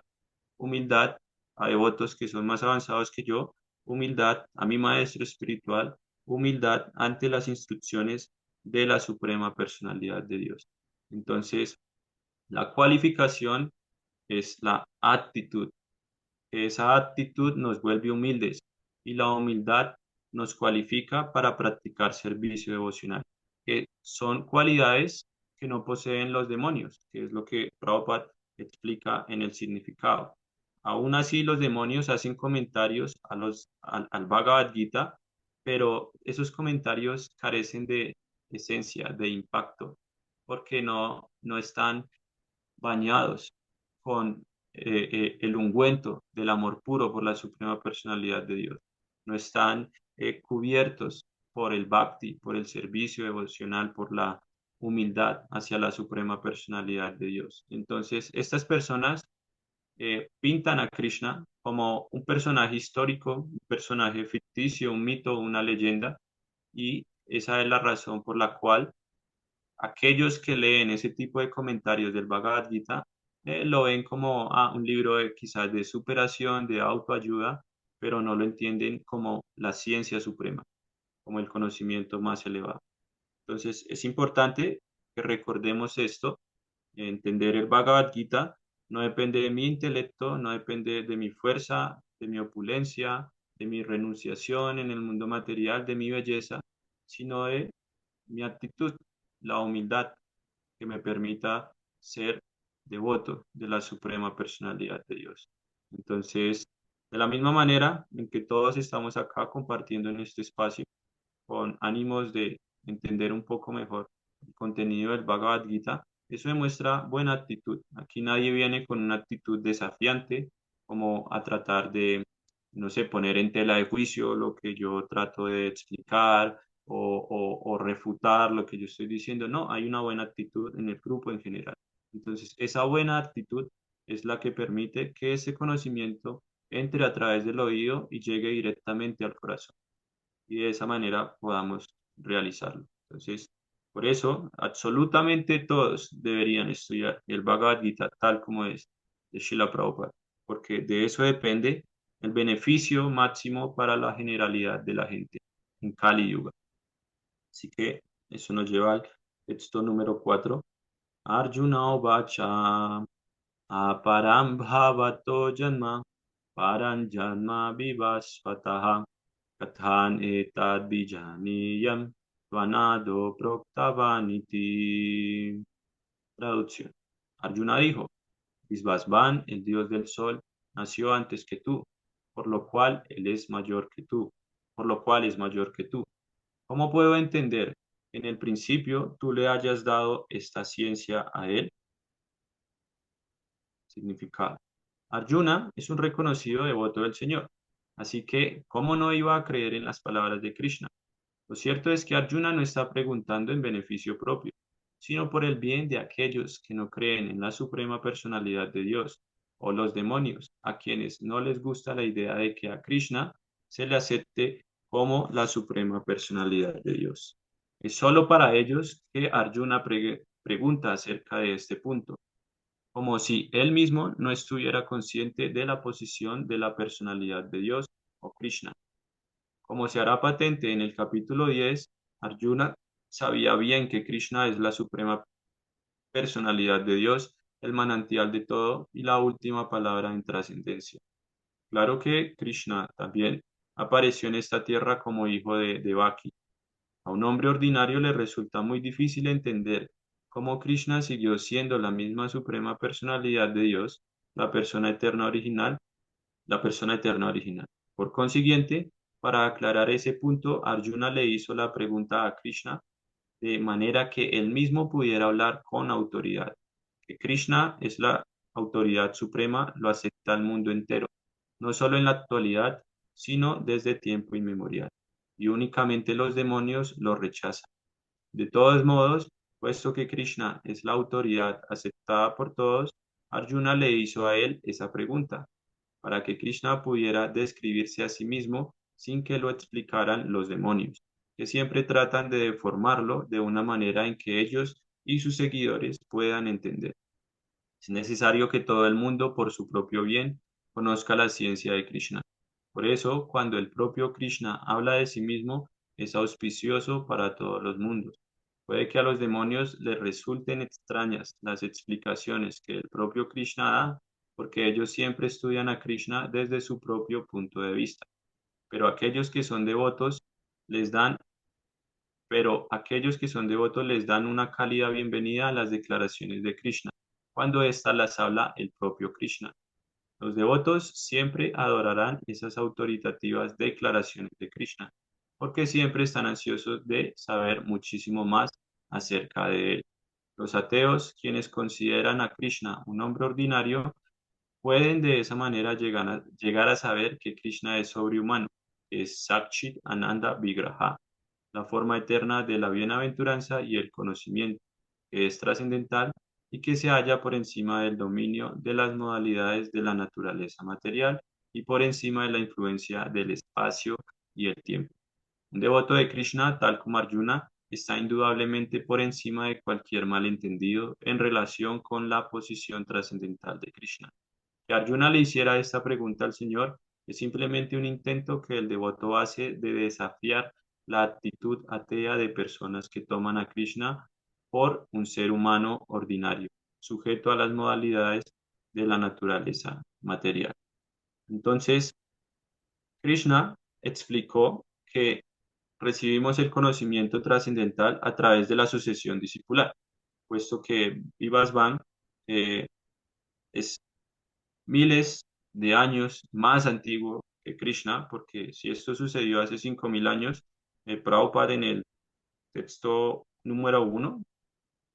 Humildad a devotos que son más avanzados que yo, humildad a mi maestro espiritual, humildad ante las instrucciones de la Suprema Personalidad de Dios. Entonces, la cualificación es la actitud. Esa actitud nos vuelve humildes y la humildad nos cualifica para practicar servicio devocional, que son cualidades que no poseen los demonios, que es lo que Prabhupada explica en el significado. Aún así, los demonios hacen comentarios al Bhagavad Gita, pero esos comentarios carecen de esencia, de impacto, porque no están bañados con el ungüento del amor puro por la suprema personalidad de Dios. No están cubiertos por el bhakti, por el servicio devocional, por la humildad hacia la suprema personalidad de Dios. Entonces, estas personas pintan a Krishna como un personaje histórico, un personaje ficticio, un mito, una leyenda, y esa es la razón por la cual aquellos que leen ese tipo de comentarios del Bhagavad Gita lo ven como un libro quizás de superación, de autoayuda, pero no lo entienden como la ciencia suprema, como el conocimiento más elevado. Entonces, es importante que recordemos esto, entender el Bhagavad Gita no depende de mi intelecto, no depende de mi fuerza, de mi opulencia, de mi renunciación en el mundo material, de mi belleza, sino de mi actitud, la humildad que me permita ser devoto de la suprema personalidad de Dios. Entonces, de la misma manera en que todos estamos acá compartiendo en este espacio con ánimos de entender un poco mejor el contenido del Bhagavad Gita, eso demuestra buena actitud. Aquí nadie viene con una actitud desafiante, como a tratar de, no sé, poner en tela de juicio lo que yo trato de explicar o refutar lo que yo estoy diciendo. No, hay una buena actitud en el grupo en general. Entonces, esa buena actitud es la que permite que ese conocimiento entre a través del oído y llegue directamente al corazón. Y de esa manera podamos realizarlo. Entonces, por eso, absolutamente todos deberían estudiar el Bhagavad Gita tal como es de Srila Prabhupada, porque de eso depende el beneficio máximo para la generalidad de la gente en Kali Yuga. Así que eso nos lleva al texto número 4. Arjuna Vacha Aparam Bhavato Janma Paran Janma Vivasvataha Kathan Etad Vijaniyam Vanado Proktavaniti. Traducción. Arjuna dijo, Visvasvan, el dios del sol, nació antes que tú, por lo cual él es mayor que tú, por lo cual es mayor que tú. ¿Cómo puedo entender que en el principio tú le hayas dado esta ciencia a él? Significado. Arjuna es un reconocido devoto del Señor, así que, ¿cómo no iba a creer en las palabras de Krishna? Lo cierto es que Arjuna no está preguntando en beneficio propio, sino por el bien de aquellos que no creen en la suprema personalidad de Dios, o los demonios, a quienes no les gusta la idea de que a Krishna se le acepte como la suprema personalidad de Dios. Es solo para ellos que Arjuna pregunta acerca de este punto, como si él mismo no estuviera consciente de la posición de la personalidad de Dios o Krishna. Como se hará patente en el capítulo 10, Arjuna sabía bien que Krishna es la suprema personalidad de Dios, el manantial de todo y la última palabra en trascendencia. Claro que Krishna también apareció en esta tierra como hijo de Devaki. A un hombre ordinario le resulta muy difícil entender cómo Krishna siguió siendo la misma suprema personalidad de Dios, la persona eterna original, la persona eterna original. Por consiguiente, para aclarar ese punto, Arjuna le hizo la pregunta a Krishna de manera que él mismo pudiera hablar con autoridad. Que Krishna es la autoridad suprema, lo acepta el mundo entero, no solo en la actualidad, sino desde tiempo inmemorial. Y únicamente los demonios lo rechazan. De todos modos, puesto que Krishna es la autoridad aceptada por todos, Arjuna le hizo a él esa pregunta para que Krishna pudiera describirse a sí mismo sin que lo explicaran los demonios, que siempre tratan de deformarlo de una manera en que ellos y sus seguidores puedan entender. Es necesario que todo el mundo, por su propio bien, conozca la ciencia de Krishna. Por eso, cuando el propio Krishna habla de sí mismo, es auspicioso para todos los mundos. Puede que a los demonios les resulten extrañas las explicaciones que el propio Krishna da, porque ellos siempre estudian a Krishna desde su propio punto de vista. Pero aquellos que son devotos les dan, aquellos que son devotos les dan una cálida bienvenida a las declaraciones de Krishna, cuando ésta las habla el propio Krishna. Los devotos siempre adorarán esas autoritativas declaraciones de Krishna, porque siempre están ansiosos de saber muchísimo más acerca de él. Los ateos, quienes consideran a Krishna un hombre ordinario, pueden de esa manera llegar a saber que Krishna es sobrehumano, es Sakshit Ananda Vigraha, la forma eterna de la bienaventuranza y el conocimiento, que es trascendental y que se halla por encima del dominio de las modalidades de la naturaleza material y por encima de la influencia del espacio y el tiempo. Un devoto de Krishna, tal como Arjuna, está indudablemente por encima de cualquier malentendido en relación con la posición trascendental de Krishna. Que Arjuna le hiciera esta pregunta al Señor es simplemente un intento que el devoto hace de desafiar la actitud atea de personas que toman a Krishna por un ser humano ordinario, sujeto a las modalidades de la naturaleza material. Entonces, Krishna explicó que recibimos el conocimiento trascendental a través de la sucesión discipular, puesto que Vivasvan es miles de años más antiguo que Krishna, porque si esto sucedió hace 5.000 años, Prabhupada en el texto número 1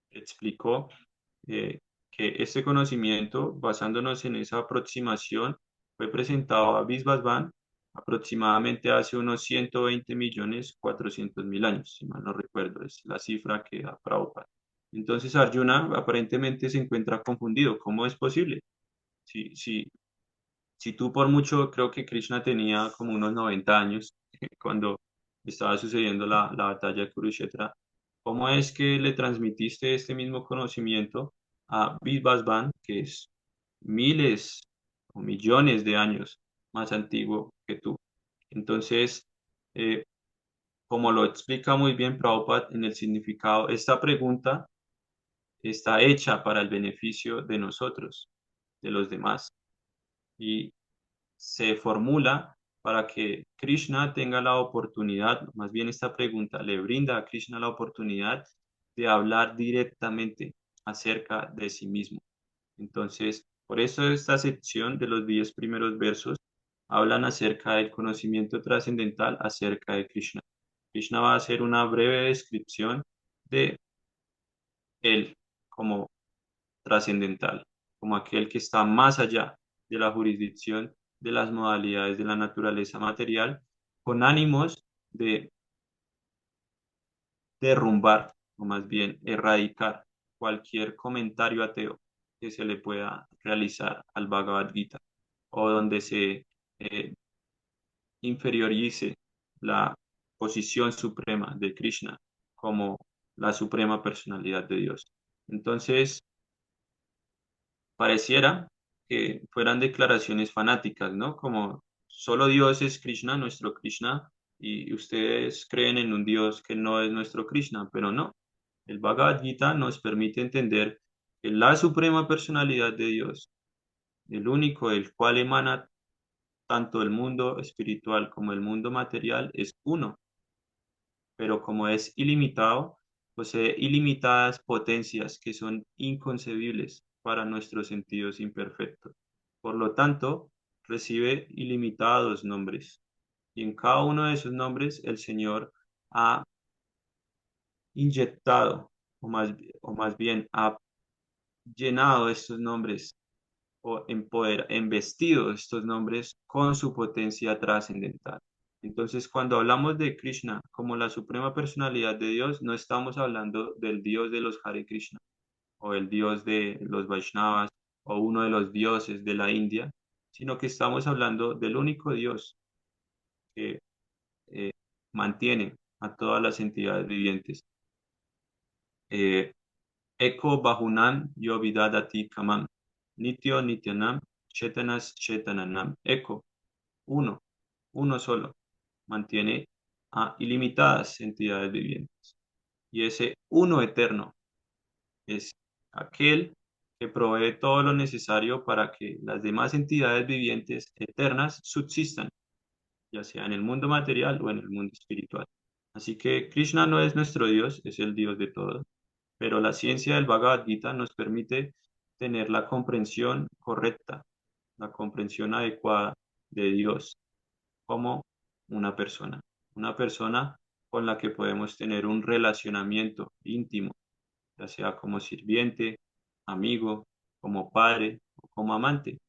explicó que este conocimiento, basándonos en esa aproximación, fue presentado a Visvasvan aproximadamente hace unos 120.400.000 años, si mal no recuerdo, es la cifra que da Prabhupada. Entonces Arjuna aparentemente se encuentra confundido. ¿Cómo es posible? Si Si tú por mucho, creo que Krishna tenía como unos 90 años cuando estaba sucediendo la batalla de Kurukshetra, ¿cómo es que le transmitiste este mismo conocimiento a Vishvasvan, que es miles o millones de años más antiguo que tú? Entonces, eh, como lo explica muy bien Prabhupada en el significado, esta pregunta está hecha para el beneficio de nosotros, de los demás, y se formula para que Krishna tenga la oportunidad, más bien esta pregunta le brinda a Krishna la oportunidad de hablar directamente acerca de sí mismo. Entonces, por eso esta sección de los 10 primeros versos hablan acerca del conocimiento trascendental acerca de Krishna. Krishna va a hacer una breve descripción de él como trascendental, como aquel que está más allá de la jurisdicción de las modalidades de la naturaleza material, con ánimos de derrumbar, o más bien erradicar cualquier comentario ateo que se le pueda realizar al Bhagavad Gita, o donde se eh, inferiorice la posición suprema de Krishna como la suprema personalidad de Dios. Entonces, pareciera que fueran declaraciones fanáticas, ¿no? Como solo Dios es Krishna, nuestro Krishna, y ustedes creen en un Dios que no es nuestro Krishna, pero no. El Bhagavad Gita nos permite entender que la suprema personalidad de Dios, el único del cual emana tanto el mundo espiritual como el mundo material, es uno, pero como es ilimitado, posee ilimitadas potencias que son inconcebibles para nuestros sentidos imperfectos. Por lo tanto, recibe ilimitados nombres. Y en cada uno de esos nombres el Señor ha inyectado, o más bien ha llenado estos nombres o embestido estos nombres con su potencia trascendental. Entonces, cuando hablamos de Krishna como la suprema personalidad de Dios, no estamos hablando del Dios de los Hare Krishna o el Dios de los Vaishnavas o uno de los dioses de la India, sino que estamos hablando del único Dios que eh, mantiene a todas las entidades vivientes. Eh, Eko Bahunan Yovidadati Kamam, Nityo Nityanam, Chetanas Chetananam. Eko, uno, uno solo, mantiene a ilimitadas entidades vivientes. Y ese uno eterno es aquel que provee todo lo necesario para que las demás entidades vivientes eternas subsistan, ya sea en el mundo material o en el mundo espiritual. Así que Krishna no es nuestro Dios, es el Dios de todos, pero la ciencia del Bhagavad Gita nos permite tener la comprensión correcta, la comprensión adecuada de Dios como una persona con la que podemos tener un relacionamiento íntimo, ya sea como sirviente, amigo, como padre o como amante.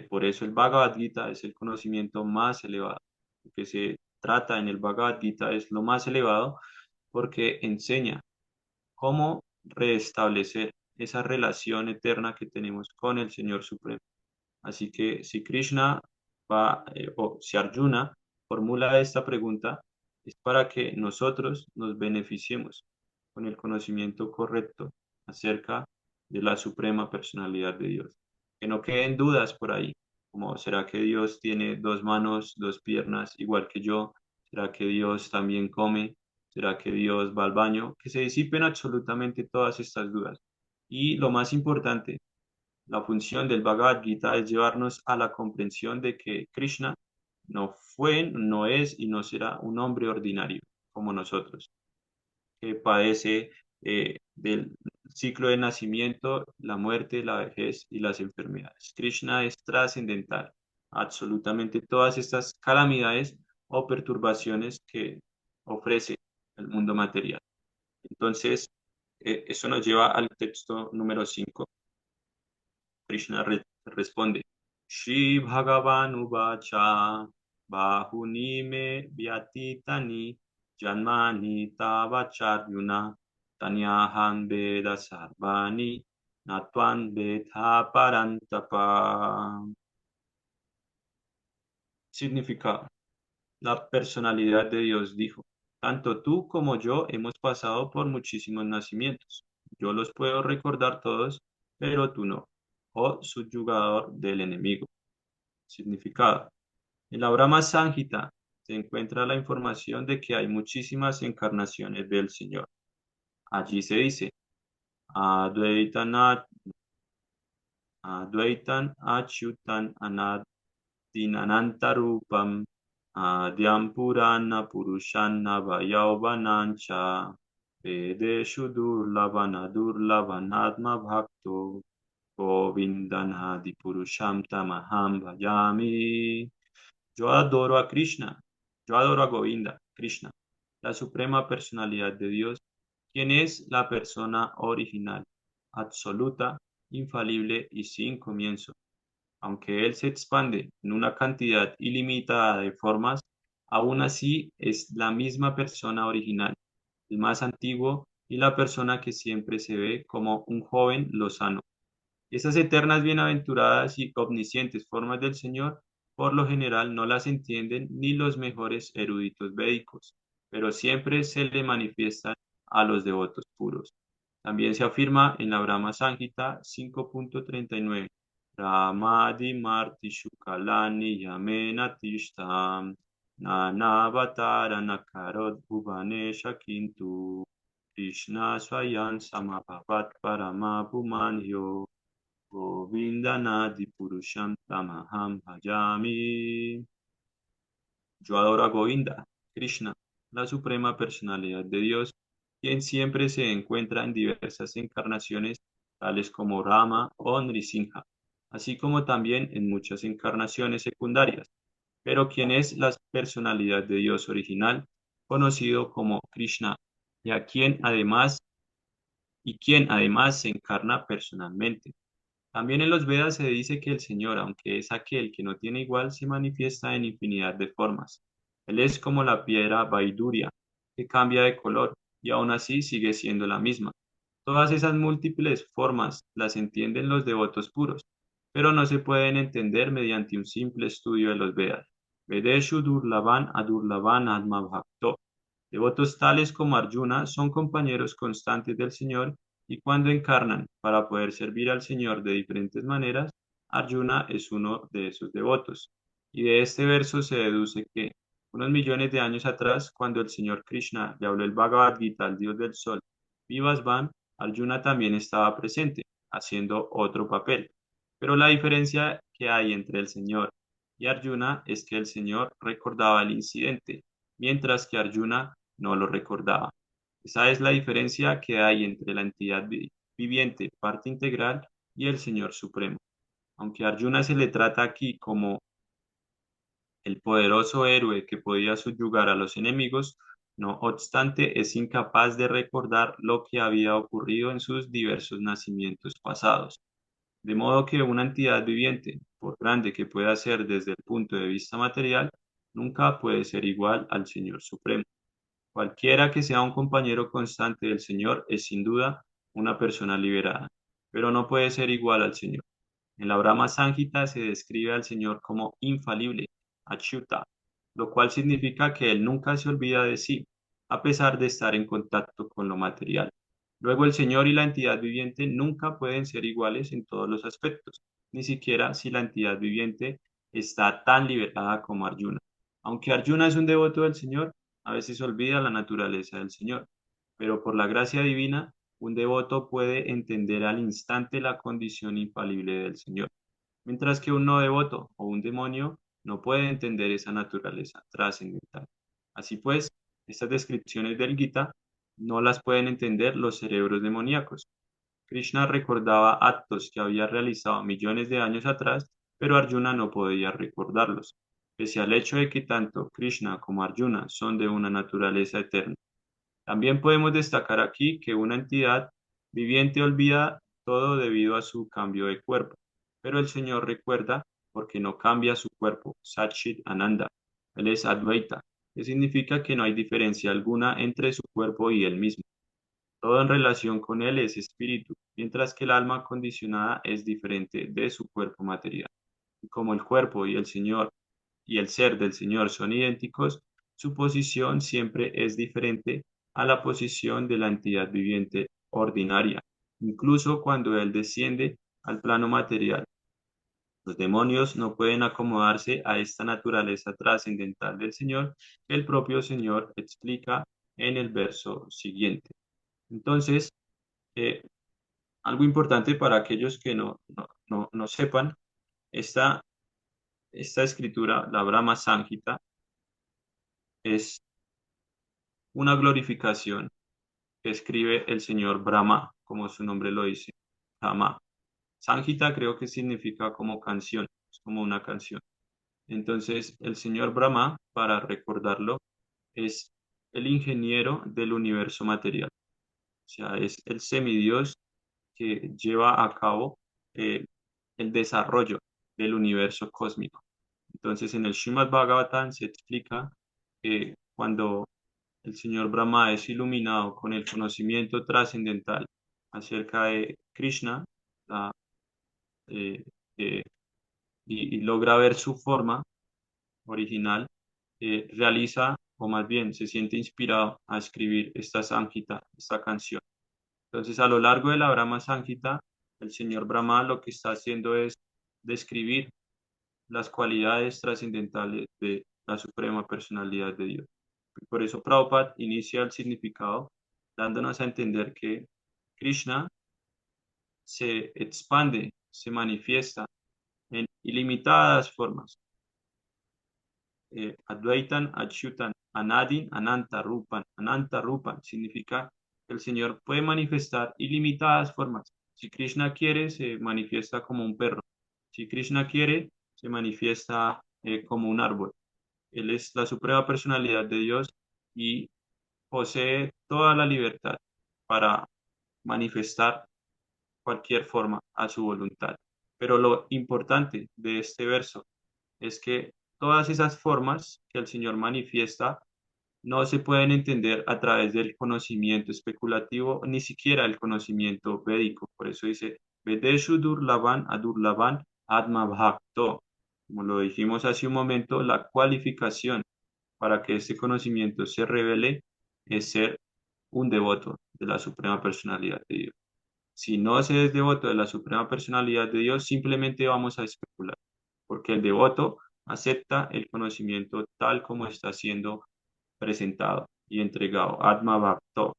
Por eso el Bhagavad Gita es el conocimiento más elevado. Lo que se trata en el Bhagavad Gita es lo más elevado porque enseña cómo restablecer esa relación eterna que tenemos con el Señor Supremo. Así que si Krishna o si Arjuna formula esta pregunta, es para que nosotros nos beneficiemos con el conocimiento correcto acerca de la suprema personalidad de Dios. Que no queden dudas por ahí, como ¿será que Dios tiene dos manos, dos piernas, igual que yo? ¿Será que Dios también come? ¿Será que Dios va al baño? Que se disipen absolutamente todas estas dudas. Y lo más importante, la función del Bhagavad Gita es llevarnos a la comprensión de que Krishna no fue, no es y no será un hombre ordinario como nosotros, que padece del ciclo de nacimiento, la muerte, la vejez y las enfermedades. Krishna es trascendental. Absolutamente todas estas calamidades o perturbaciones que ofrece el mundo material. Entonces, eso nos lleva al texto número 5. Krishna responde, Shri Bhagavan Uvacha Bahuni me vyatitani janmani tavacharyuna tanyaham veda sarvani natvan veda parantapa. Significado. La personalidad de Dios dijo, tanto tú como yo hemos pasado por muchísimos nacimientos. Yo los puedo recordar todos, pero tú no. Oh subyugador del enemigo. Significado. En la Brahma Samhita se encuentra la información de que hay muchísimas encarnaciones del Señor. Allí se dice, Advaitan, Advaitan Achyutan Anantarupam Adyam Purana Purushanna Vayauvanancha Vedeshu Durlavana Durlavanatma Bhakto Govindan Hadi Purusham Tamaham Bhajami. Yo adoro a Krishna, yo adoro a Govinda, Krishna, la suprema personalidad de Dios, quien es la persona original, absoluta, infalible y sin comienzo. Aunque Él se expande en una cantidad ilimitada de formas, aún así es la misma persona original, el más antiguo y la persona que siempre se ve como un joven lozano. Esas eternas, bienaventuradas y omniscientes formas del Señor, por lo general no las entienden ni los mejores eruditos védicos, pero siempre se le manifiestan a los devotos puros. También se afirma en la Brahma Samhita 5.39, Ramadi Marti Shukalani Yamena Tishtam Nanavatara Nakarot Bhuvanesha Kintu Krishna Swayam Samabhavat Paramapumanyo Govindana Purusham Tamaham Bhajami. Yo adoro a Govinda, Krishna, la suprema personalidad de Dios, quien siempre se encuentra en diversas encarnaciones, tales como Rama o Nrisimha, así como también en muchas encarnaciones secundarias, pero quien es la personalidad de Dios original, conocido como Krishna, y a quien además se encarna personalmente. También en los Vedas se dice que el Señor, aunque es aquel que no tiene igual, se manifiesta en infinidad de formas. Él es como la piedra Vaiduria, que cambia de color y aún así sigue siendo la misma. Todas esas múltiples formas las entienden los devotos puros, pero no se pueden entender mediante un simple estudio de los Vedas. Vedeshu Durlavan Adurlavan Atma Bhakto. Devotos tales como Arjuna son compañeros constantes del Señor y cuando encarnan para poder servir al Señor de diferentes maneras, Arjuna es uno de esos devotos. Y de este verso se deduce que unos millones de años atrás, cuando el Señor Krishna le habló el Bhagavad Gita al Dios del Sol, Vivasvan, Arjuna también estaba presente, haciendo otro papel. Pero la diferencia que hay entre el Señor y Arjuna es que el Señor recordaba el incidente, mientras que Arjuna no lo recordaba. Esa es la diferencia que hay entre la entidad viviente, parte integral, y el Señor Supremo. Aunque a Arjuna se le trata aquí como el poderoso héroe que podía subyugar a los enemigos, no obstante es incapaz de recordar lo que había ocurrido en sus diversos nacimientos pasados. De modo que una entidad viviente, por grande que pueda ser desde el punto de vista material, nunca puede ser igual al Señor Supremo. Cualquiera que sea un compañero constante del Señor es sin duda una persona liberada, pero no puede ser igual al Señor. En la Brahma Samhita se describe al Señor como infalible, achyuta, lo cual significa que Él nunca se olvida de sí, a pesar de estar en contacto con lo material. Luego el Señor y la entidad viviente nunca pueden ser iguales en todos los aspectos, ni siquiera si la entidad viviente está tan liberada como Arjuna. Aunque Arjuna es un devoto del Señor, a veces olvida la naturaleza del Señor, pero por la gracia divina, un devoto puede entender al instante la condición infalible del Señor, mientras que un no devoto o un demonio no puede entender esa naturaleza trascendental. Así pues, estas descripciones del Gita no las pueden entender los cerebros demoníacos. Krishna recordaba actos que había realizado millones de años atrás, pero Arjuna no podía recordarlos, pese al hecho de que tanto Krishna como Arjuna son de una naturaleza eterna. También podemos destacar aquí que una entidad viviente olvida todo debido a su cambio de cuerpo, pero el Señor recuerda porque no cambia su cuerpo, Satchit Ananda. Él es Advaita, que significa que no hay diferencia alguna entre su cuerpo y él mismo. Todo en relación con él es espíritu, mientras que el alma condicionada es diferente de su cuerpo material. Y como el cuerpo y el Señor y el ser del Señor son idénticos, su posición siempre es diferente a la posición de la entidad viviente ordinaria, incluso cuando Él desciende al plano material. Los demonios no pueden acomodarse a esta naturaleza trascendental del Señor que el propio Señor explica en el verso siguiente. Entonces, eh, algo importante para aquellos que no sepan, esta, esta escritura, la Brahma Samhita, es una glorificación que escribe el señor Brahma, como su nombre lo dice, Brahma. Samhita creo que significa como canción, es como una canción. Entonces, el señor Brahma, para recordarlo, es el ingeniero del universo material. O sea, es el semidios que lleva a cabo eh, el desarrollo del universo cósmico. Entonces, en el Srimad Bhagavatam se explica que cuando el señor Brahma es iluminado con el conocimiento trascendental acerca de Krishna la- eh, eh, y logra ver su forma original, realiza, o más bien se siente inspirado a escribir esta Samhita, esta canción. Entonces, a lo largo de la Brahma Samhita, el señor Brahma lo que está haciendo es describir las cualidades trascendentales de la suprema personalidad de Dios. Por eso Prabhupada inicia el significado dándonos a entender que Krishna se expande, se manifiesta en ilimitadas formas. Advaitan, Achyutan, Anadin, Ananta Rupan. Ananta Rupan significa que el Señor puede manifestar ilimitadas formas. Si Krishna quiere, se manifiesta como un perro. Si Krishna quiere, se manifiesta como un árbol. Él es la suprema personalidad de Dios y posee toda la libertad para manifestar cualquier forma a su voluntad. Pero lo importante de este verso es que todas esas formas que el Señor manifiesta no se pueden entender a través del conocimiento especulativo, ni siquiera el conocimiento védico. Por eso dice, Vedeshu Durlavan Adurlavan Atma Bhakto. Como lo dijimos hace un momento, la cualificación para que este conocimiento se revele es ser un devoto de la Suprema Personalidad de Dios. Si no se es devoto de la Suprema Personalidad de Dios, simplemente vamos a especular, porque el devoto acepta el conocimiento tal como está siendo presentado y entregado. Atma Bhakto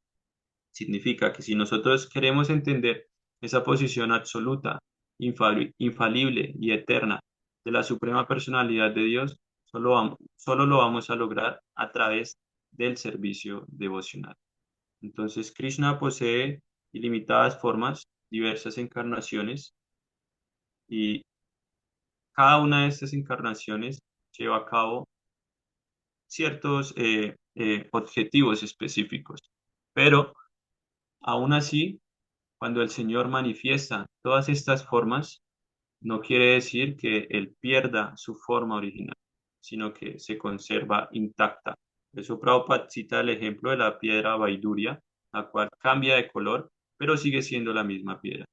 significa que si nosotros queremos entender esa posición absoluta, infalible y eterna de la Suprema Personalidad de Dios, solo lo vamos a lograr a través del servicio devocional. Entonces, Krishna posee ilimitadas formas, diversas encarnaciones, y cada una de estas encarnaciones lleva a cabo ciertos objetivos específicos. Pero aún así, cuando el Señor manifiesta todas estas formas, no quiere decir que Él pierda su forma original, sino que se conserva intacta. Por eso Prabhupada cita el ejemplo de la piedra Vaiduria, la cual cambia de color, pero sigue siendo la misma piedra.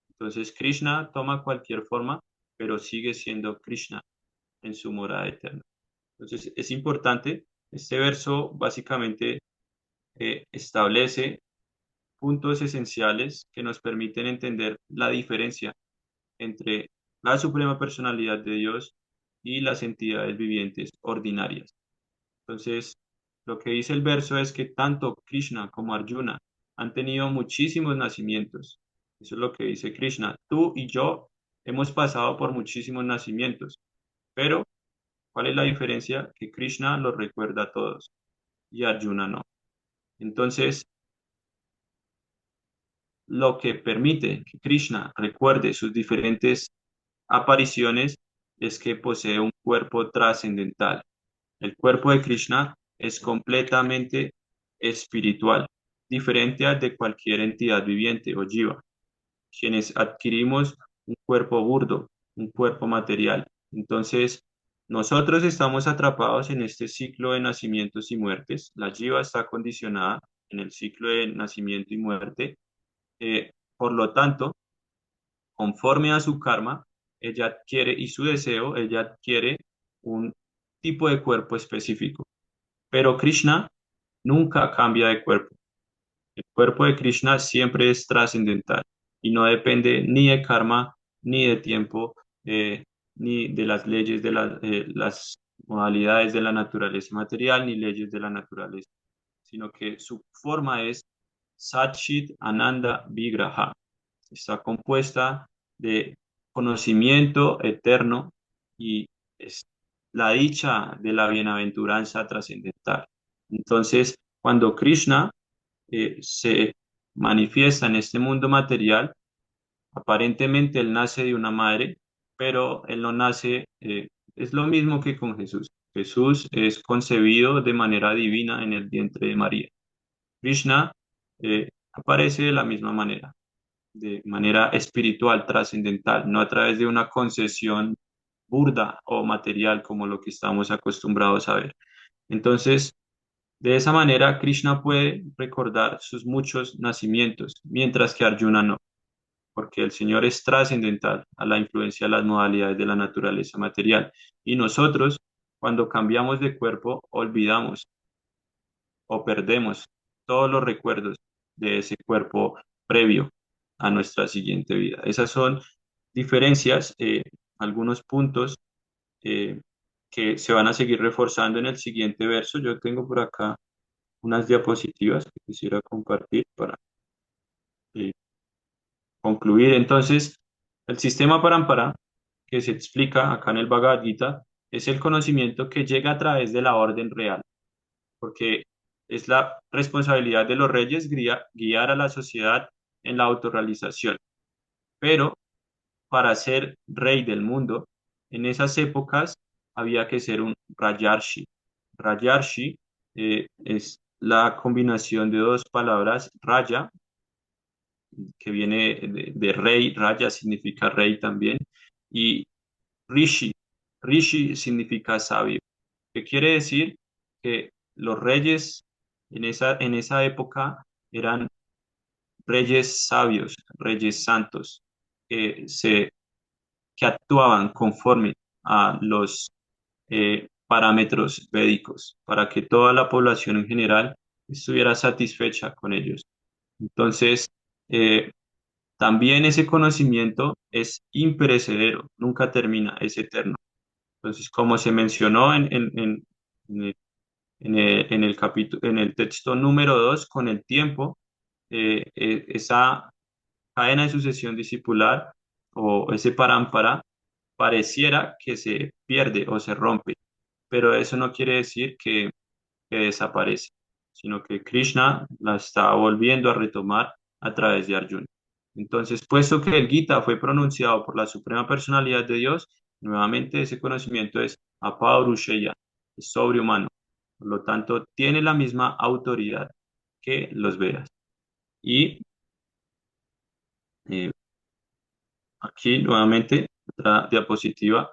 Entonces Krishna toma cualquier forma, pero sigue siendo Krishna en su morada eterna. Entonces es importante, este verso básicamente establece puntos esenciales que nos permiten entender la diferencia entre la suprema personalidad de Dios y las entidades vivientes ordinarias. Entonces, lo que dice el verso es que tanto Krishna como Arjuna han tenido muchísimos nacimientos. Eso es lo que dice Krishna. Tú y yo hemos pasado por muchísimos nacimientos, pero ¿cuál es la diferencia? Que Krishna los recuerda a todos y Arjuna no. Entonces, lo que permite que Krishna recuerde sus diferentes apariciones es que posee un cuerpo trascendental. El cuerpo de Krishna es completamente espiritual, diferente al de cualquier entidad viviente o jiva, quienes adquirimos un cuerpo burdo, un cuerpo material. Entonces, nosotros estamos atrapados en este ciclo de nacimientos y muertes. La jiva está condicionada en el ciclo de nacimiento y muerte. Por lo tanto, conforme a su karma, ella adquiere, y su deseo, ella adquiere un tipo de cuerpo específico. Pero Krishna nunca cambia de cuerpo. El cuerpo de Krishna siempre es trascendental y no depende ni de karma, ni de tiempo, ni de las leyes de las modalidades de la naturaleza material, ni leyes de la naturaleza, sino que su forma es Satchit Ananda Vigraha. Está compuesta de conocimiento eterno y es la dicha de la bienaventuranza trascendental. Entonces, cuando Krishna se manifiesta en este mundo material, aparentemente él nace de una madre, pero él no nace, es lo mismo que con Jesús. Jesús es concebido de manera divina en el vientre de María. Krishna aparece de la misma manera, de manera espiritual, trascendental, no a través de una concesión burda o material como lo que estamos acostumbrados a ver. Entonces, de esa manera, Krishna puede recordar sus muchos nacimientos, mientras que Arjuna no, porque el Señor es trascendental a la influencia de las modalidades de la naturaleza material. Y nosotros, cuando cambiamos de cuerpo, olvidamos o perdemos todos los recuerdos de ese cuerpo previo a nuestra siguiente vida. Esas son diferencias, algunos puntos eh, que se van a seguir reforzando en el siguiente verso. Yo tengo por acá unas diapositivas que quisiera compartir para eh, concluir. Entonces, el sistema Parampara que se explica acá en el Bhagavad Gita es el conocimiento que llega a través de la orden real, porque es la responsabilidad de los reyes guiar a la sociedad en la autorrealización. Pero para ser rey del mundo, en esas épocas había que ser un Rajarshi. Rajarshi es la combinación de dos palabras, Raya, que viene de rey, Raya significa rey también, y Rishi. Rishi significa sabio, que quiere decir que los reyes en esa época eran reyes sabios, reyes santos, que actuaban conforme a los parámetros védicos para que toda la población en general estuviera satisfecha con ellos. Entonces, eh, también ese conocimiento es imperecedero, nunca termina, es eterno. Entonces, como se mencionó en el, en el capítulo, en el texto número 2, con el tiempo, esa cadena de sucesión discipular o ese parámpara pareciera que se pierde o se rompe, pero eso no quiere decir que desaparece, sino que Krishna la está volviendo a retomar a través de Arjuna. Entonces, puesto que el Gita fue pronunciado por la Suprema Personalidad de Dios, nuevamente ese conocimiento es Apaurusheya, es sobrehumano. Por lo tanto, tiene la misma autoridad que los Vedas. Y eh, aquí nuevamente otra diapositiva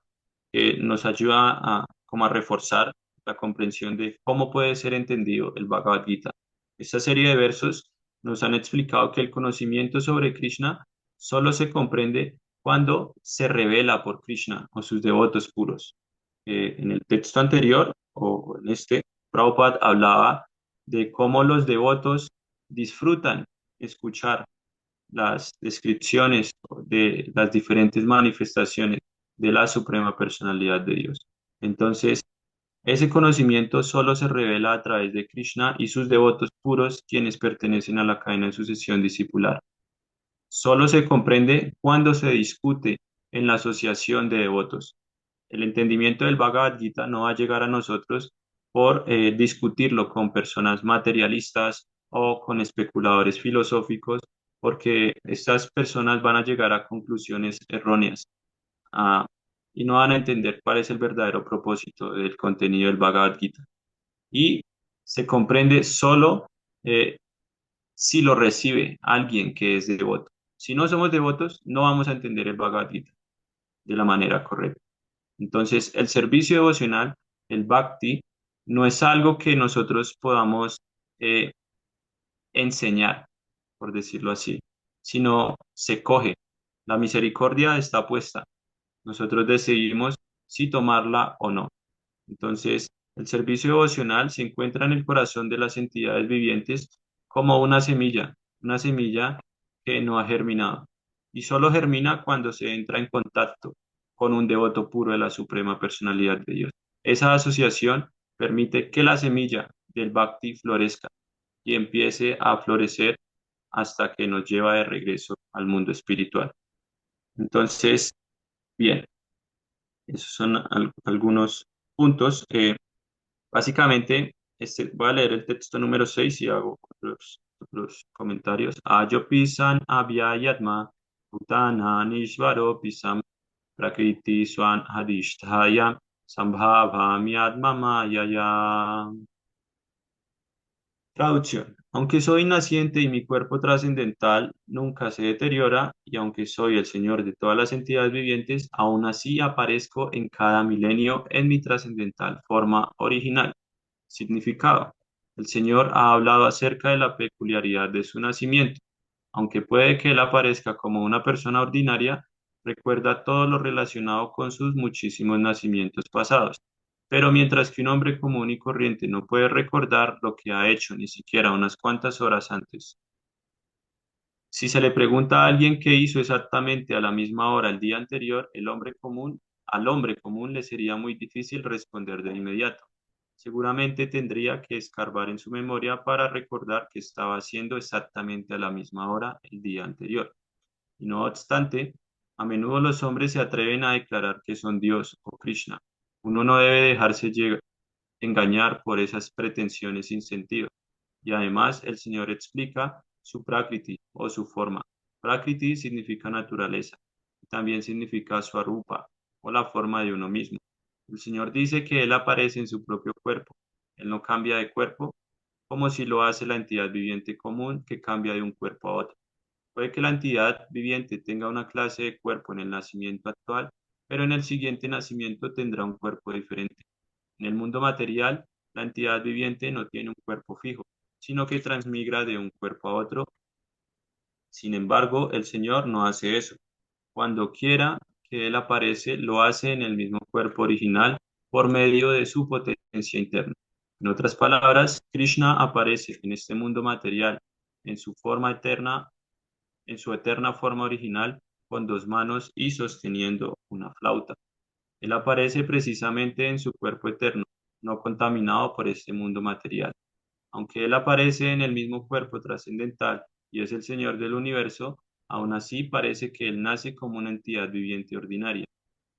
que nos ayuda como a reforzar la comprensión de cómo puede ser entendido el Bhagavad Gita. Esta serie de versos nos han explicado que el conocimiento sobre Krishna solo se comprende cuando se revela por Krishna o sus devotos puros. En el texto anterior o en este, Prabhupada hablaba de cómo los devotos disfrutan escuchar las descripciones de las diferentes manifestaciones de la Suprema Personalidad de Dios. Entonces, ese conocimiento solo se revela a través de Krishna y sus devotos puros, quienes pertenecen a la cadena de sucesión discipular. Solo se comprende cuando se discute en la asociación de devotos. El entendimiento del Bhagavad Gita no va a llegar a nosotros por discutirlo con personas materialistas o con especuladores filosóficos, porque estas personas van a llegar a conclusiones erróneas ah, y no van a entender cuál es el verdadero propósito del contenido del Bhagavad Gita. Y se comprende solo si lo recibe alguien que es devoto. Si no somos devotos, no vamos a entender el Bhagavad Gita de la manera correcta. Entonces, el servicio devocional, el bhakti, no es algo que nosotros podamos eh, enseñar, por decirlo así, sino se coge. La misericordia está puesta. Nosotros decidimos si tomarla o no. Entonces, el servicio devocional se encuentra en el corazón de las entidades vivientes como una semilla que no ha germinado y solo germina cuando se entra en contacto con un devoto puro de la Suprema Personalidad de Dios. Esa asociación permite que la semilla del Bhakti florezca y empiece a florecer hasta que nos lleva de regreso al mundo espiritual. Entonces, bien, esos son algunos puntos. Básicamente, voy a leer el texto número 6 y hago otros comentarios. Ayo pisan abhyayatma bhutana nishvaro pisam prakriti swan hadishtaya sambhavamyatma mayaya. Traducción. Aunque soy naciente y mi cuerpo trascendental nunca se deteriora, y aunque soy el Señor de todas las entidades vivientes, aún así aparezco en cada milenio en mi trascendental forma original. Significado. El Señor ha hablado acerca de la peculiaridad de su nacimiento. Aunque puede que Él aparezca como una persona ordinaria, recuerda todo lo relacionado con sus muchísimos nacimientos pasados. Pero mientras que un hombre común y corriente no puede recordar lo que ha hecho ni siquiera unas cuantas horas antes, si se le pregunta a alguien qué hizo exactamente a la misma hora el día anterior, al hombre común le sería muy difícil responder de inmediato. Seguramente tendría que escarbar en su memoria para recordar qué estaba haciendo exactamente a la misma hora el día anterior. Y no obstante, a menudo los hombres se atreven a declarar que son Dios o Krishna. Uno no debe dejarse engañar por esas pretensiones sin sentido. Y además el Señor explica su prakriti o su forma. Prakriti significa naturaleza, y también significa swarupa o la forma de uno mismo. El Señor dice que Él aparece en su propio cuerpo. Él no cambia de cuerpo como si lo hace la entidad viviente común que cambia de un cuerpo a otro. Puede que la entidad viviente tenga una clase de cuerpo en el nacimiento actual, pero en el siguiente nacimiento tendrá un cuerpo diferente. En el mundo material, la entidad viviente no tiene un cuerpo fijo, sino que transmigra de un cuerpo a otro. Sin embargo, el Señor no hace eso. Cuando quiera que Él aparece, lo hace en el mismo cuerpo original por medio de su potencia interna. En otras palabras, Krishna aparece en este mundo material en su forma eterna, en su eterna forma original, con dos manos y sosteniendo una flauta. Él aparece precisamente en su cuerpo eterno, no contaminado por este mundo material. Aunque Él aparece en el mismo cuerpo trascendental y es el Señor del universo, aún así parece que Él nace como una entidad viviente ordinaria.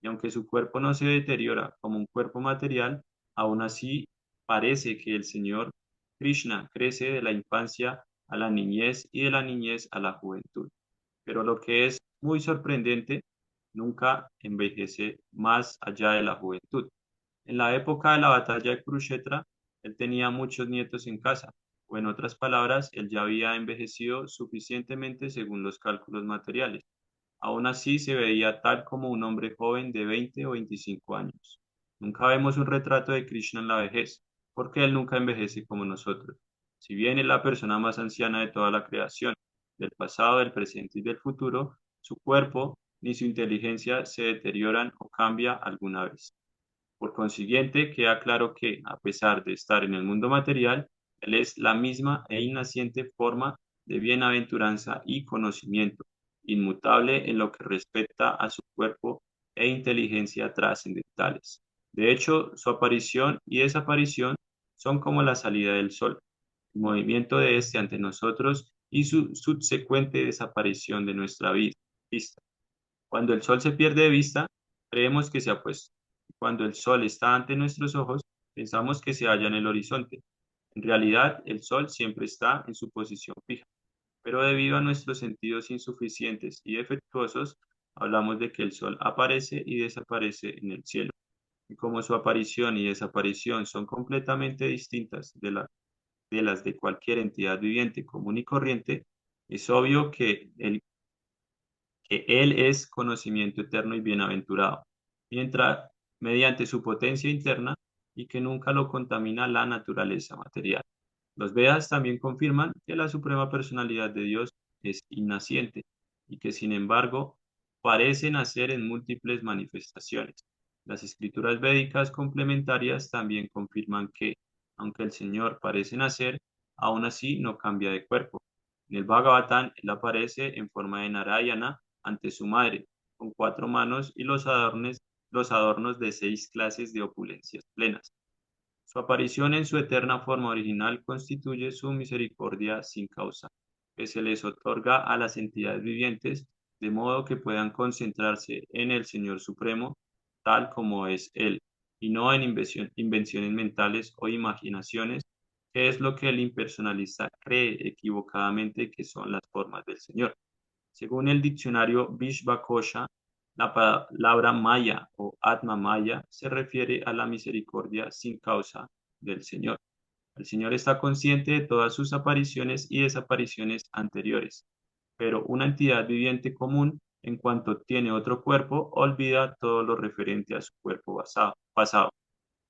Y aunque su cuerpo no se deteriora como un cuerpo material, aún así parece que el Señor Krishna crece de la infancia a la niñez y de la niñez a la juventud. Pero lo que es muy sorprendente, nunca envejece más allá de la juventud. En la época de la batalla de Kurukshetra, él tenía muchos nietos en casa, o en otras palabras, él ya había envejecido suficientemente según los cálculos materiales. Aún así, se veía tal como un hombre joven de 20 o 25 años. Nunca vemos un retrato de Krishna en la vejez, porque él nunca envejece como nosotros. Si bien es la persona más anciana de toda la creación, del pasado, del presente y del futuro, su cuerpo ni su inteligencia se deterioran o cambia alguna vez. Por consiguiente, queda claro que, a pesar de estar en el mundo material, él es la misma e innaciente forma de bienaventuranza y conocimiento, inmutable en lo que respecta a su cuerpo e inteligencia trascendentales. De hecho, su aparición y desaparición son como la salida del sol, el movimiento de éste ante nosotros y su subsecuente desaparición de nuestra vista. Cuando el sol se pierde de vista, creemos que se ha puesto. Cuando el sol está ante nuestros ojos, pensamos que se halla en el horizonte. En realidad, el sol siempre está en su posición fija, pero debido a nuestros sentidos insuficientes y defectuosos, hablamos de que el sol aparece y desaparece en el cielo. Y como su aparición y desaparición son completamente distintas de las de cualquier entidad viviente común y corriente, es obvio que Él es conocimiento eterno y bienaventurado, mientras mediante su potencia interna y que nunca lo contamina la naturaleza material. Los Vedas también confirman que la suprema personalidad de Dios es innaciente y que sin embargo parece nacer en múltiples manifestaciones. Las escrituras védicas complementarias también confirman que, aunque el Señor parece nacer, aún así no cambia de cuerpo. En el Bhagavatam, él aparece en forma de Narayana ante su madre, con 4 manos y los adornos de 6 clases de opulencias plenas. Su aparición en su eterna forma original constituye su misericordia sin causa, que se les otorga a las entidades vivientes de modo que puedan concentrarse en el Señor Supremo, tal como es Él, y no en invenciones mentales o imaginaciones, que es lo que el impersonalista cree equivocadamente que son las formas del Señor. Según el diccionario Vishvakosha, la palabra Maya o Atma Maya se refiere a la misericordia sin causa del Señor. El Señor está consciente de todas sus apariciones y desapariciones anteriores, pero una entidad viviente común, en cuanto tiene otro cuerpo, olvida todo lo referente a su cuerpo pasado.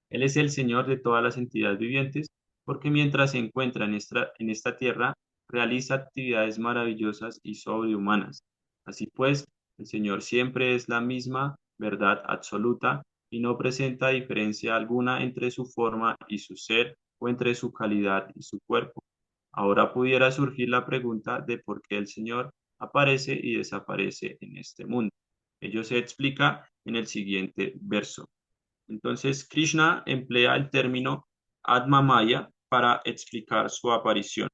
Él es el Señor de todas las entidades vivientes, porque mientras se encuentra en esta tierra, realiza actividades maravillosas y sobrehumanas. Así pues, el Señor siempre es la misma verdad absoluta y no presenta diferencia alguna entre su forma y su ser o entre su calidad y su cuerpo. Ahora pudiera surgir la pregunta de por qué el Señor aparece y desaparece en este mundo. Ello se explica en el siguiente verso. Entonces, Krishna emplea el término Atma Maya para explicar su aparición.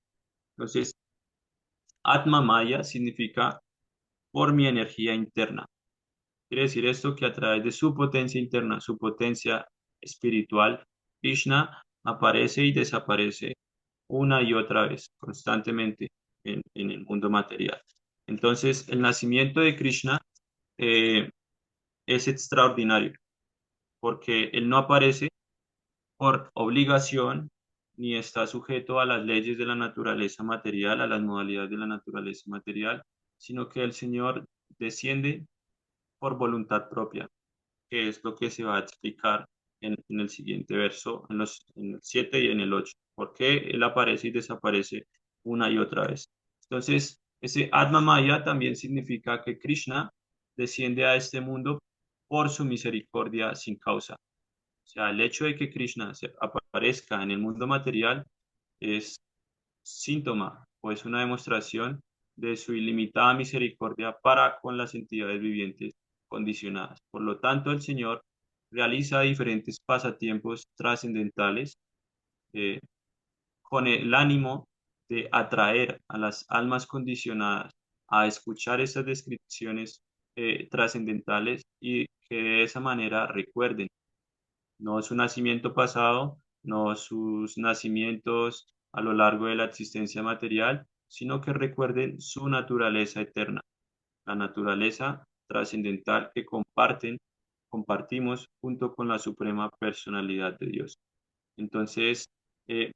Entonces, Atma Maya significa por mi energía interna. Quiere decir esto que a través de su potencia interna, su potencia espiritual, Krishna aparece y desaparece una y otra vez, constantemente en el mundo material. Entonces, el nacimiento de Krishna eh, es extraordinario porque él no aparece por obligación ni está sujeto a las leyes de la naturaleza material, a las modalidades de la naturaleza material, sino que el Señor desciende por voluntad propia, que es lo que se va a explicar en el siguiente verso, en el 7 y en el 8, porque Él aparece y desaparece una y otra vez. Entonces, ese Atma Maya también significa que Krishna desciende a este mundo por su misericordia sin causa. O sea, el hecho de que Krishna aparezca en el mundo material es síntoma o es una demostración de su ilimitada misericordia para con las entidades vivientes condicionadas. Por lo tanto, el Señor realiza diferentes pasatiempos trascendentales eh, con el ánimo de atraer a las almas condicionadas a escuchar esas descripciones trascendentales y que de esa manera recuerden no su nacimiento pasado, no sus nacimientos a lo largo de la existencia material, sino que recuerden su naturaleza eterna, la naturaleza trascendental que compartimos junto con la suprema personalidad de Dios. Entonces, eh,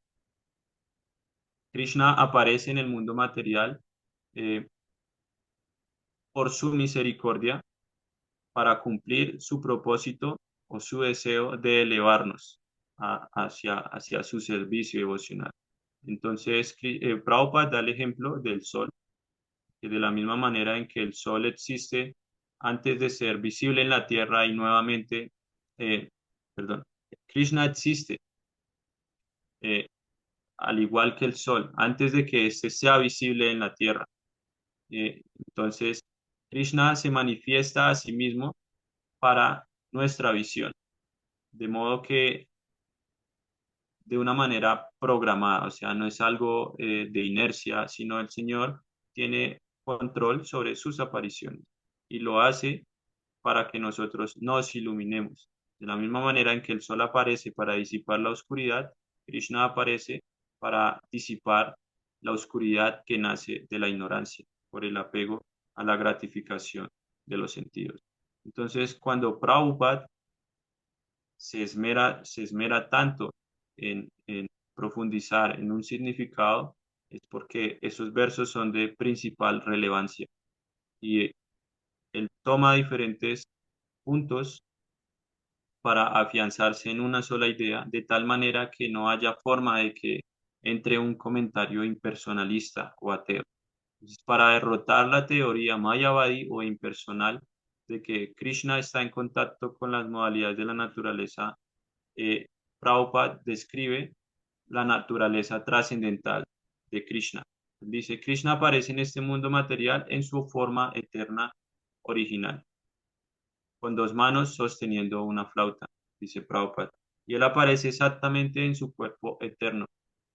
Krishna aparece en el mundo material eh, por su misericordia para cumplir su propósito o su deseo de elevarnos hacia su servicio devocional. Entonces, Prabhupada da el ejemplo del sol, que de la misma manera en que el sol existe antes de ser visible en la tierra y nuevamente, eh, perdón, Krishna existe eh, al igual que el sol, antes de que éste sea visible en la tierra. Entonces, Krishna se manifiesta a sí mismo para nuestra visión, de modo que de una manera programada, o sea, no es algo de inercia, sino el Señor tiene control sobre sus apariciones y lo hace para que nosotros nos iluminemos. De la misma manera en que el sol aparece para disipar la oscuridad, Krishna aparece para disipar la oscuridad que nace de la ignorancia por el apego a la gratificación de los sentidos. Entonces, cuando Prabhupada se esmera tanto en profundizar en un significado, es porque esos versos son de principal relevancia y él toma diferentes puntos para afianzarse en una sola idea, de tal manera que no haya forma de que entre un comentario impersonalista o ateo. Entonces, para derrotar la teoría mayavadi o impersonal de que Krishna está en contacto con las modalidades de la naturaleza, eh, Prabhupada describe la naturaleza trascendental de Krishna. Dice, Krishna aparece en este mundo material en su forma eterna original, con dos manos sosteniendo una flauta, dice Prabhupada. Y él aparece exactamente en su cuerpo eterno,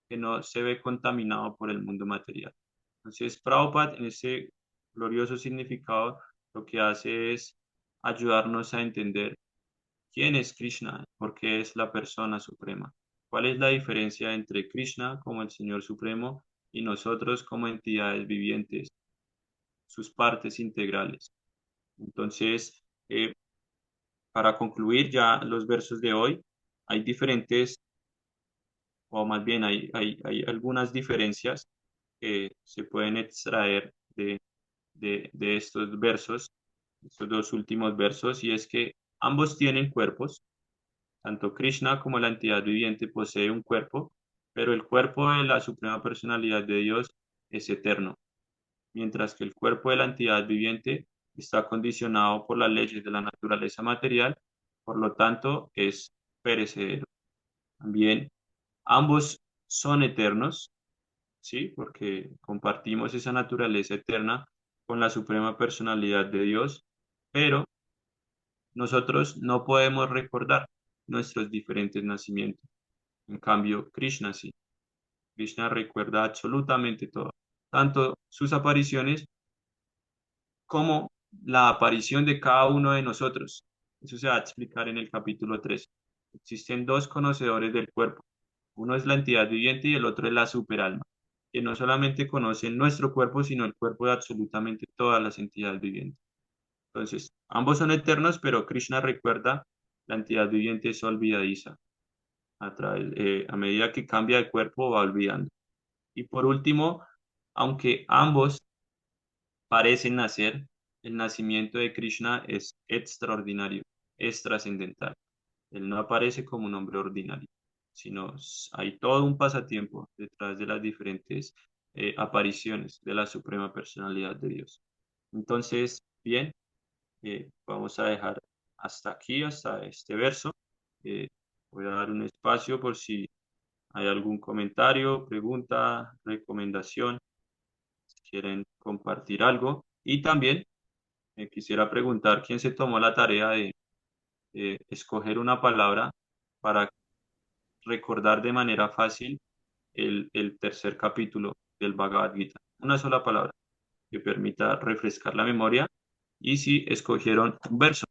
que no se ve contaminado por el mundo material. Entonces, Prabhupada, en ese glorioso significado, lo que hace es ayudarnos a entender quién es Krishna, por qué es la persona suprema, cuál es la diferencia entre Krishna como el Señor Supremo y nosotros como entidades vivientes, sus partes integrales. Entonces, para concluir ya los versos de hoy, hay diferentes, o más bien hay algunas diferencias que se pueden extraer de estos versos, estos dos últimos versos, y es que ambos tienen cuerpos, tanto Krishna como la entidad viviente posee un cuerpo, pero el cuerpo de la Suprema Personalidad de Dios es eterno, mientras que el cuerpo de la entidad viviente está condicionado por las leyes de la naturaleza material, por lo tanto es perecedero. También ambos son eternos, ¿sí? Porque compartimos esa naturaleza eterna con la Suprema Personalidad de Dios, pero nosotros no podemos recordar nuestros diferentes nacimientos. En cambio, Krishna sí. Krishna recuerda absolutamente todo, tanto sus apariciones como la aparición de cada uno de nosotros. Eso se va a explicar en el capítulo 3. Existen dos conocedores del cuerpo. Uno es la entidad viviente y el otro es la superalma, que no solamente conoce nuestro cuerpo, sino el cuerpo de absolutamente todas las entidades vivientes. Entonces, ambos son eternos, pero Krishna recuerda, la entidad viviente es olvidadiza. A medida que cambia de cuerpo, va olvidando. Y por último, aunque ambos parecen nacer, el nacimiento de Krishna es extraordinario, es trascendental. Él no aparece como un hombre ordinario, sino hay todo un pasatiempo detrás de las diferentes apariciones de la Suprema Personalidad de Dios. Entonces, bien, vamos a dejar hasta aquí, hasta este verso. Eh, Voy a dar un espacio por si hay algún comentario, pregunta, recomendación, si quieren compartir algo. Y también quisiera preguntar quién se tomó la tarea de escoger una palabra para recordar de manera fácil el tercer capítulo del Bhagavad Gita. Una sola palabra que permita refrescar la memoria y si escogieron un verso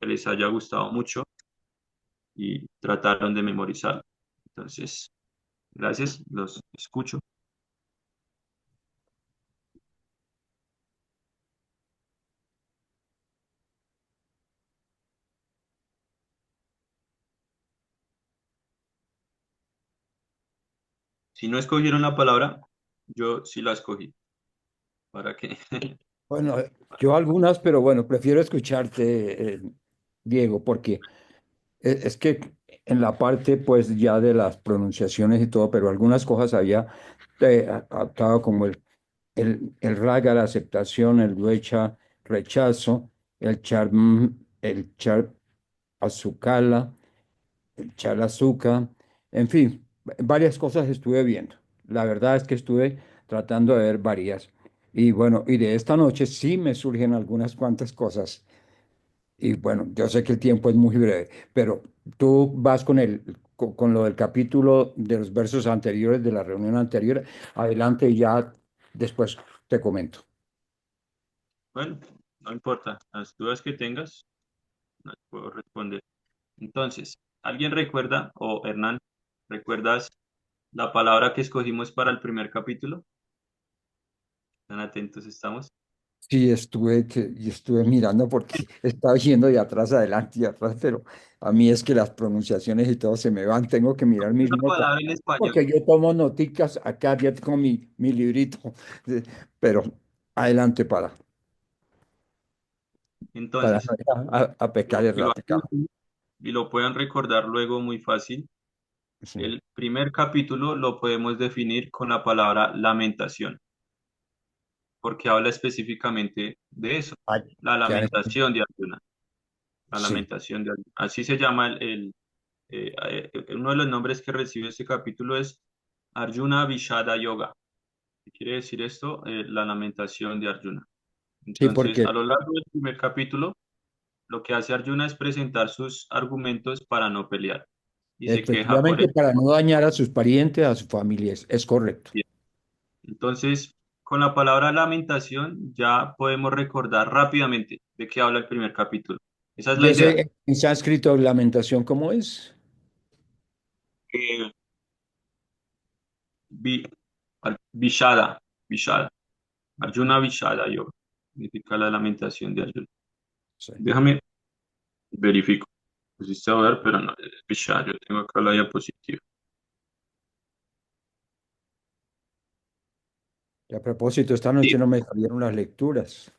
que les haya gustado mucho y trataron de memorizarlo. Entonces, gracias, los escucho. Si no escogieron la palabra, yo sí la escogí. ¿Para qué? Bueno, yo algunas, pero bueno, prefiero escucharte, Diego, porque es que en la parte pues ya de las pronunciaciones y todo, pero algunas cosas había adaptado como el raga, la aceptación, el duecha, rechazo, el char azucala, el char azúcar, en fin, varias cosas estuve viendo. La verdad es que estuve tratando de ver varias. Y bueno, y de esta noche sí me surgen algunas cuantas cosas. Y bueno, yo sé que el tiempo es muy breve, pero tú vas con lo del capítulo de los versos anteriores de la reunión anterior, adelante y ya después te comento. Bueno, no importa. Las dudas que tengas, las puedo responder. Entonces, ¿alguien recuerda, o Hernán, recuerdas la palabra que escogimos para el primer capítulo? ¿Tan atentos estamos? Sí, y estuve mirando porque estaba yendo de atrás adelante y atrás, pero a mí es que las pronunciaciones y todo se me van, tengo que mirar mis Una notas, palabra en español. porque yo tomo noticas acá ya con mi librito, eh, pero adelante para Entonces, no ir a pecar el que lo rato acá. apunten y lo puedan recordar luego muy fácil. Sí. El primer capítulo lo podemos definir con la palabra lamentación. porque habla específicamente de eso, Ah, la ya, lamentación de Arjuna, la sí, lamentación de Arjuna. Así se llama uno de los nombres que recibe este capítulo es Arjuna Vishada Yoga. ¿Qué quiere decir esto? La lamentación de Arjuna. sí, Entonces, porque a lo largo del primer capítulo, lo que hace Arjuna es presentar sus argumentos para no pelear y se queja por efectivamente eso. para no dañar a sus parientes, a su familia, es correcto. Entonces, con la palabra lamentación ya podemos recordar rápidamente de qué habla el primer capítulo. Esa es Y la idea. ese en sánscrito, lamentación, ¿cómo es? Eh, vi- Vishada, Vishada, Arjuna Vishada Yoga, significa la lamentación de Arjuna. Sí. Déjame verifico. Pusiste a ver, pero no, es Vishada, yo tengo acá la diapositiva. Y a propósito, esta Sí, noche no me salieron las lecturas.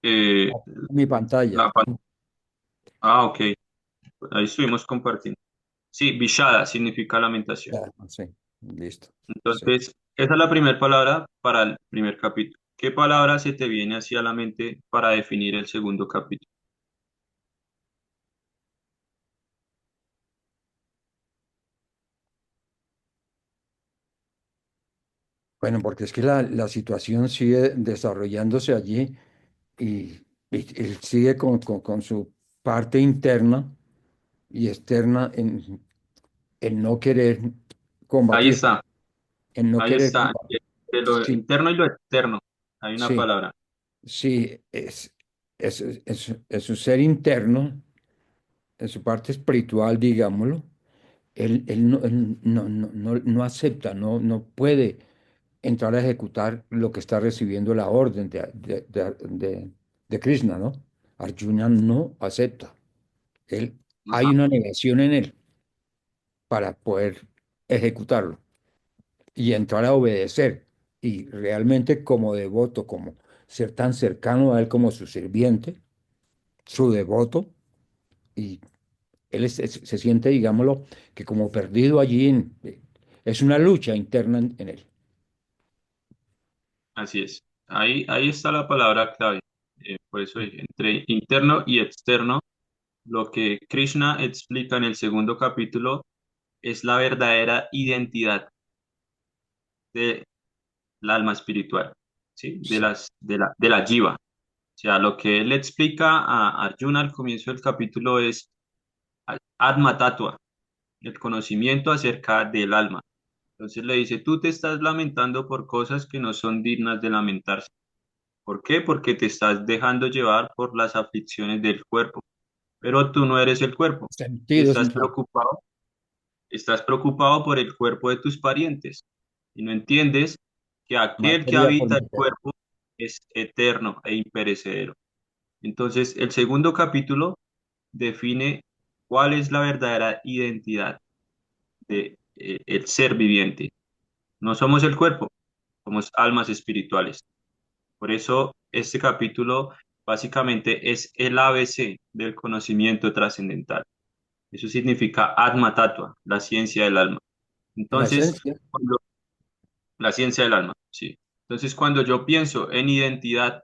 eh, Mi pantalla. la, ok, ahí estuvimos compartiendo. Sí, Vishada significa lamentación. Ya, sí, listo. Sí. Entonces, esa es la primera palabra para el primer capítulo. ¿Qué palabra se te viene así a la mente para definir el segundo capítulo? Bueno, porque es que la situación sigue desarrollándose allí y él sigue con su parte interna y externa en no querer Ahí combatir, está, en no ahí querer está. combatir. De lo Sí, interno y lo externo. Hay una sí, palabra. sí, es su ser interno, en su parte espiritual, digámoslo. Él no acepta, no puede entrar a ejecutar lo que está recibiendo la orden de Krishna, ¿no? Arjuna no acepta. Hay Ajá, una negación en él para poder ejecutarlo y entrar a obedecer. Y realmente como devoto, como ser tan cercano a él como su sirviente, su devoto, y él se siente, digámoslo, que como perdido allí, es una lucha interna en él. así es. Ahí está la palabra clave. Por eso dije, entre interno y externo, lo que Krishna explica en el segundo capítulo es la verdadera identidad del alma espiritual, ¿sí? Sí, De la jiva. O sea, lo que él explica a Arjuna al comienzo del capítulo es Atma Tattva, el conocimiento acerca del alma. Entonces le dice, tú te estás lamentando por cosas que no son dignas de lamentarse. ¿Por qué? Porque te estás dejando llevar por las aflicciones del cuerpo, pero tú no eres el cuerpo. sentidos. Estás preocupado, estás preocupado por el cuerpo de tus parientes y no entiendes que aquel que Materia por habita el materia. cuerpo es eterno e imperecedero. Entonces, el segundo capítulo define cuál es la verdadera identidad de el ser viviente. No somos el cuerpo, somos almas espirituales. Por eso este capítulo básicamente es el ABC del conocimiento trascendental. Eso significa Atma Tattva, la ciencia del alma. La Entonces, esencia, la ciencia del alma, sí. Entonces, cuando yo pienso en identidad,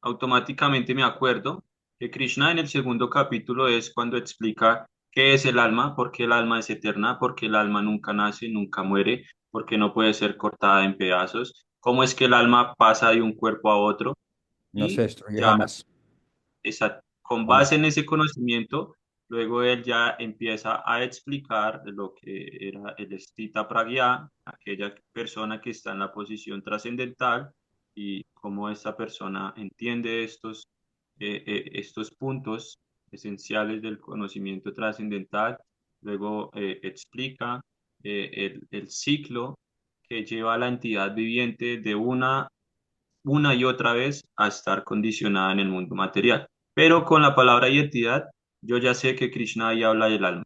automáticamente me acuerdo que Krishna en el segundo capítulo es cuando explica qué es el alma, por qué el alma es eterna, por qué el alma nunca nace, nunca muere, por qué no puede ser cortada en pedazos, cómo es que el alma pasa de un cuerpo a otro no se y destruye ya jamás, con base jamás. en ese conocimiento, luego él ya empieza a explicar lo que era el Stita Pragya, aquella persona que está en la posición trascendental y cómo esta persona entiende estos puntos esenciales del conocimiento trascendental. Luego explica el ciclo que lleva a la entidad viviente de una y otra vez a estar condicionada en el mundo material. Pero con la palabra identidad, yo ya sé que Krishna ahí habla del alma,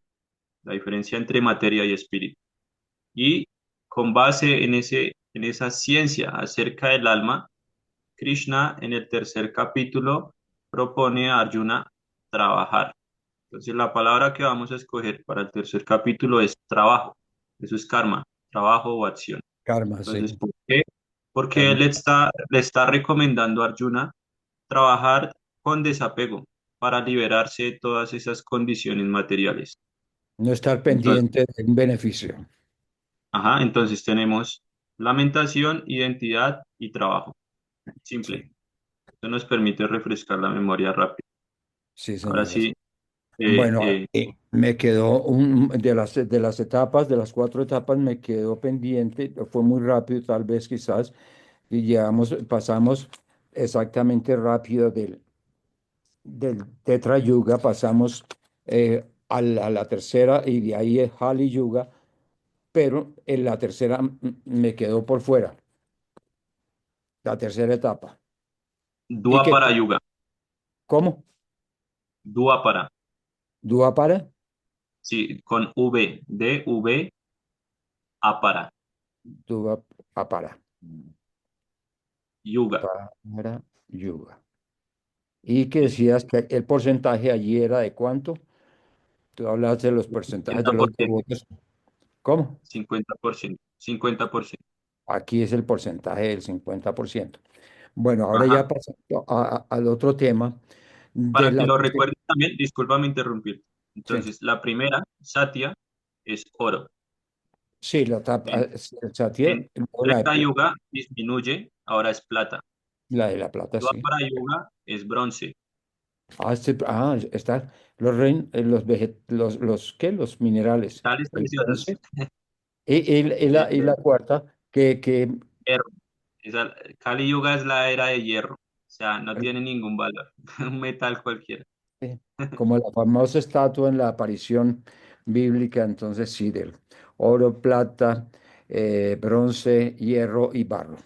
la diferencia entre materia y espíritu. Y con base en esa ciencia acerca del alma, Krishna en el tercer capítulo propone a Arjuna trabajar. Entonces la palabra que vamos a escoger para el tercer capítulo es trabajo. Eso es karma, trabajo o acción. Karma, sí. Entonces, ¿por qué? porque También le está recomendando a Arjuna trabajar con desapego para liberarse de todas esas condiciones materiales. no estar Entonces, pendiente de un beneficio. ajá, entonces tenemos lamentación, identidad y trabajo. Simple. Sí, Esto nos permite refrescar la memoria rápido. sí, Ahora señores. sí, Bueno, eh, me quedó de las etapas, de las cuatro etapas, me quedó pendiente, fue muy rápido, tal vez quizás, y pasamos exactamente rápido del Tetra Yuga, pasamos a la tercera y de ahí es Hali Yuga, pero en la tercera me quedó por fuera, la tercera etapa. ¿Y qué? Dwapara Yuga, ¿Cómo? Dwapara, ¿Duapara? sí, con V, D-V, Apara, Duapara. Yuga. Para Yuga. Y que decías que el porcentaje allí era de cuánto. Tú hablas de los porcentajes de los 50%, devotos. ¿Cómo? 50%, 50%. Aquí es el porcentaje del 50%. Bueno, ahora Ajá. ya pasando al otro tema de Para que la... lo recuerdes también, discúlpame interrumpir. Sí, Entonces, la primera, Satya, es oro. sí, la etapa, En, Satir, en luego Treta Yuga disminuye, ahora es plata. la de la plata, sí. Dwapara Yuga es bronce. Está ¿qué? Los minerales, Metales el preciosos, bronce. Y la cuarta, que hierro. Kali Yuga es la era de hierro. O sea, no tiene ningún valor. Un metal cualquiera. Sí, como la famosa estatua en la aparición bíblica, entonces sí, del oro, plata, bronce, hierro y barro.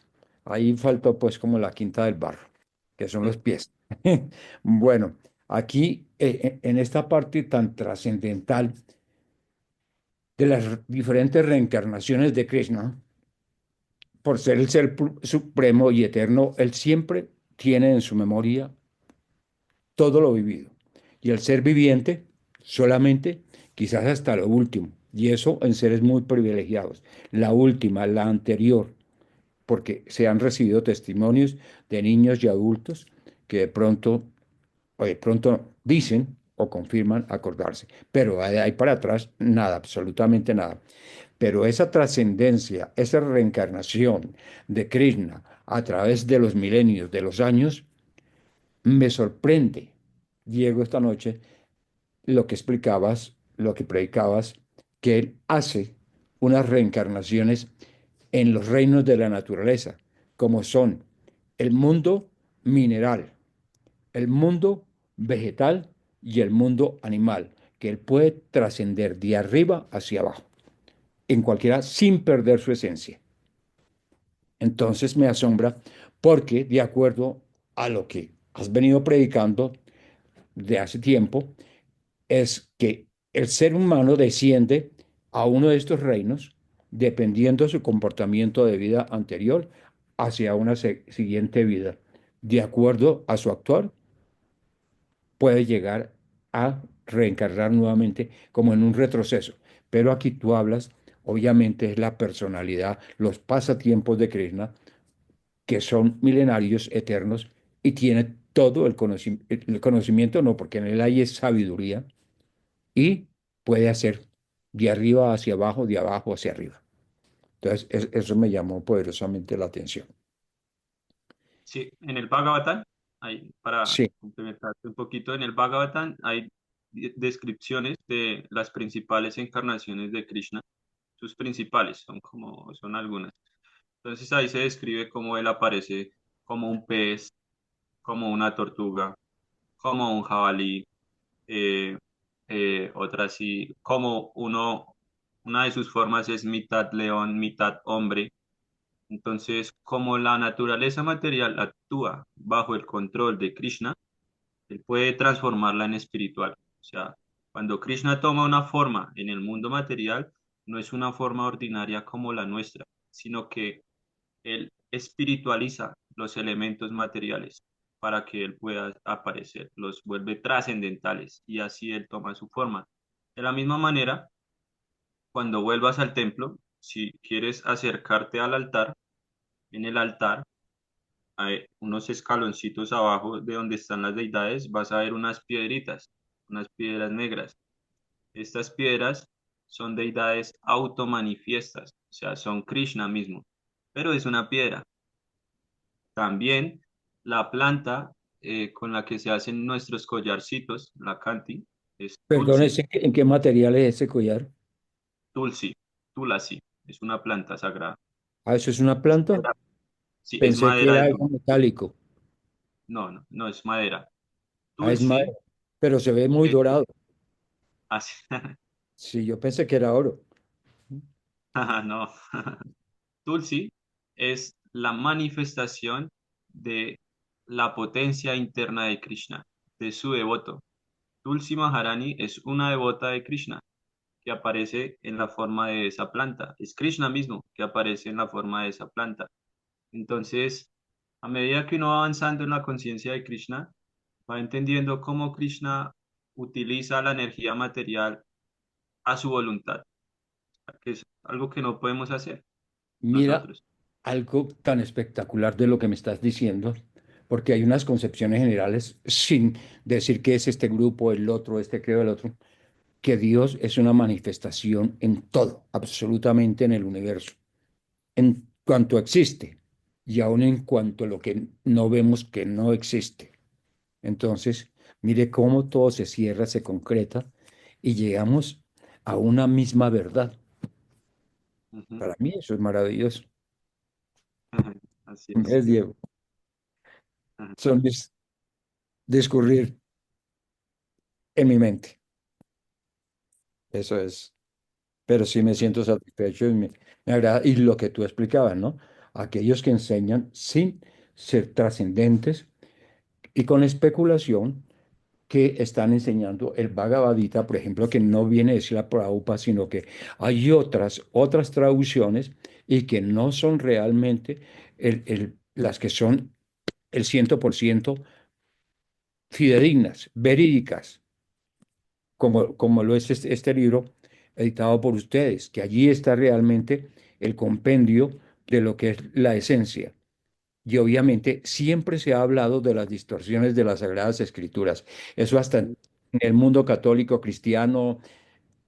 Ahí faltó pues como la quinta del barro, que son los pies. Bueno, aquí en esta parte tan trascendental de las diferentes reencarnaciones de Krishna, por ser el ser supremo y eterno, él siempre tiene en su memoria todo lo vivido. Y el ser viviente solamente quizás hasta lo último. Y eso en seres muy privilegiados. La última, la anterior, porque se han recibido testimonios de niños y adultos que de pronto dicen o confirman acordarse. Pero de ahí para atrás, nada, absolutamente nada. Pero esa trascendencia, esa reencarnación de Krishna a través de los milenios, de los años, me sorprende, Diego, esta noche, lo que explicabas, lo que predicabas, que Él hace unas reencarnaciones en los reinos de la naturaleza, como son el mundo mineral, el mundo vegetal y el mundo animal, que Él puede trascender de arriba hacia abajo, en cualquiera sin perder su esencia. Entonces me asombra porque, de acuerdo a lo que has venido predicando de hace tiempo, es que el ser humano desciende a uno de estos reinos dependiendo de su comportamiento de vida anterior hacia una siguiente vida. De acuerdo a su actuar, puede llegar a reencarnar nuevamente como en un retroceso. Pero aquí tú hablas, obviamente, es la personalidad, los pasatiempos de Krishna, que son milenarios, eternos, y tiene todo el conocimiento, no, porque en él hay es sabiduría y puede hacer de arriba hacia abajo, de abajo hacia arriba. Entonces, eso me llamó poderosamente la atención. Sí, en el Bhagavatam, para Sí, complementarte un poquito, en el Bhagavatam hay descripciones de las principales encarnaciones de Krishna. Sus principales son algunas. Entonces ahí se describe cómo él aparece como un pez, como una tortuga, como un jabalí, eh, otra así, una de sus formas es mitad león, mitad hombre. Entonces, como la naturaleza material actúa bajo el control de Krishna, él puede transformarla en espiritual. O sea, cuando Krishna toma una forma en el mundo material, no es una forma ordinaria como la nuestra, sino que él espiritualiza los elementos materiales para que él pueda aparecer, los vuelve trascendentales y así él toma su forma. De la misma manera, cuando vuelvas al templo, si quieres acercarte al altar, en el altar, hay unos escaloncitos abajo de donde están las deidades, vas a ver unas piedritas, unas piedras negras. Estas piedras son deidades automanifiestas, o sea, son Krishna mismo, pero es una piedra. También la planta con la que se hacen nuestros collarcitos, la kanti, es Perdón, tulsi, ¿en qué material es ese collar? tulsi, tulasi, es una planta sagrada. Ah, ¿eso es una Es planta? madera. Sí, es Pensé que madera era de algo bambú. metálico. No, no, no es madera. Ah, es Tulsi, madera, pero se ve muy eh, dorado. así, Sí, yo pensé que era oro. no. Tulsi es la manifestación de la potencia interna de Krishna, de su devoto. Tulsi Maharani es una devota de Krishna que aparece en la forma de esa planta. Es Krishna mismo que aparece en la forma de esa planta. Entonces, a medida que uno va avanzando en la conciencia de Krishna, va entendiendo cómo Krishna utiliza la energía material a su voluntad, que es algo que no podemos hacer Mira nosotros. algo tan espectacular de lo que me estás diciendo, porque hay unas concepciones generales, sin decir que es este grupo, el otro, este creo, el otro, que Dios es una manifestación en todo, absolutamente en el universo, en cuanto existe y aún en cuanto a lo que no vemos que no existe. Entonces, mire cómo todo se cierra, se concreta y llegamos a una misma verdad. Ujú. Para mí eso es maravilloso. Así es. ¿Ves, Diego? Ajá. Son mis discurrir en mi mente. Eso es. Pero sí me siento satisfecho y me agrada. Y lo que tú explicabas, ¿no? Aquellos que enseñan sin ser trascendentes y con especulación que están enseñando el Bhagavad Gita, por ejemplo, que no viene de la Prabhupada, sino que hay otras traducciones y que no son realmente las que son el 100% fidedignas, verídicas, como lo es este libro editado por ustedes, que allí está realmente el compendio de lo que es la esencia. Y obviamente siempre se ha hablado de las distorsiones de las Sagradas Escrituras. Eso hasta en el mundo católico, cristiano,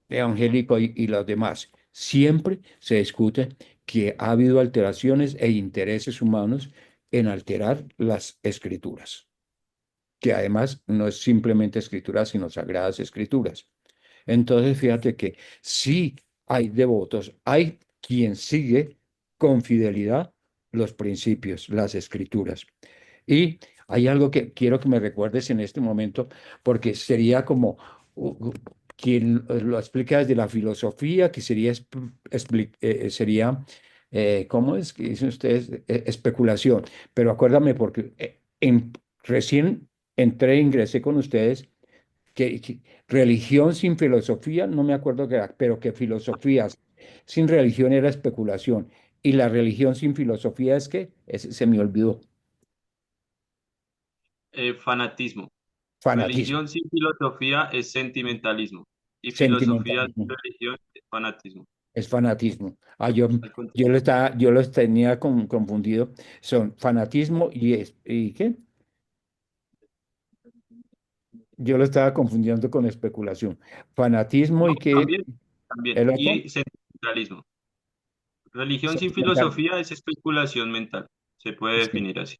evangélico y los demás. Siempre se discute que ha habido alteraciones e intereses humanos en alterar las escrituras, que además no es simplemente escrituras, sino sagradas escrituras. Entonces, fíjate que sí hay devotos, hay quien sigue con fidelidad los principios, las escrituras. Y hay algo que quiero que me recuerdes en este momento, porque sería como quien lo explica desde la filosofía, que sería, ¿cómo es que dicen ustedes? Especulación. Pero acuérdame, porque recién ingresé con ustedes que religión sin filosofía, no me acuerdo qué era, pero que filosofía sin religión era especulación. Y la religión sin filosofía es que se me olvidó, Fanatismo. fanatismo, Religión sin filosofía es sentimentalismo. Y filosofía sin sentimentalismo, religión es fanatismo. es fanatismo. Al contrario. Yo los tenía confundido. Son fanatismo ¿y qué? Yo lo estaba confundiendo con especulación. Fanatismo No, y qué, también, también. el otro, Y sentimentalismo. Religión sin sentimental. filosofía es especulación mental. Se puede Sí, definir así.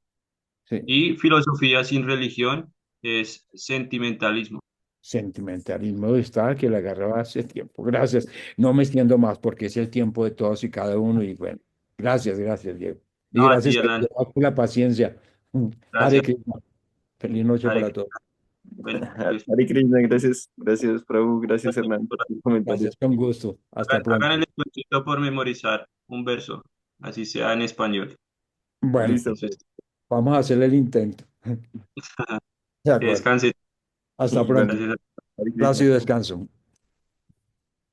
sí. Y filosofía sin religión es sentimentalismo. Sentimentalismo está que la agarraba hace tiempo. Gracias. No me extiendo más porque es el tiempo de todos y cada uno. Y bueno, gracias, Diego. Y No, a ti, gracias Hernán. por la paciencia. Hare Gracias. Krishna. Feliz noche Hare para Krishna. todos. Bueno, Dios. Hare Krishna, gracias, gracias, Prabhu, gracias, Hernán, por tu comentario. Gracias, con gusto. Hasta Hagan pronto. el esfuerzo por memorizar un verso, así sea en español. Bueno, Listo, Eso es. pues. vamos a hacer el intento. De Que acuerdo. descanse. Hasta Bueno, pronto. Gracias. Hare Krishna. Plácido descanso.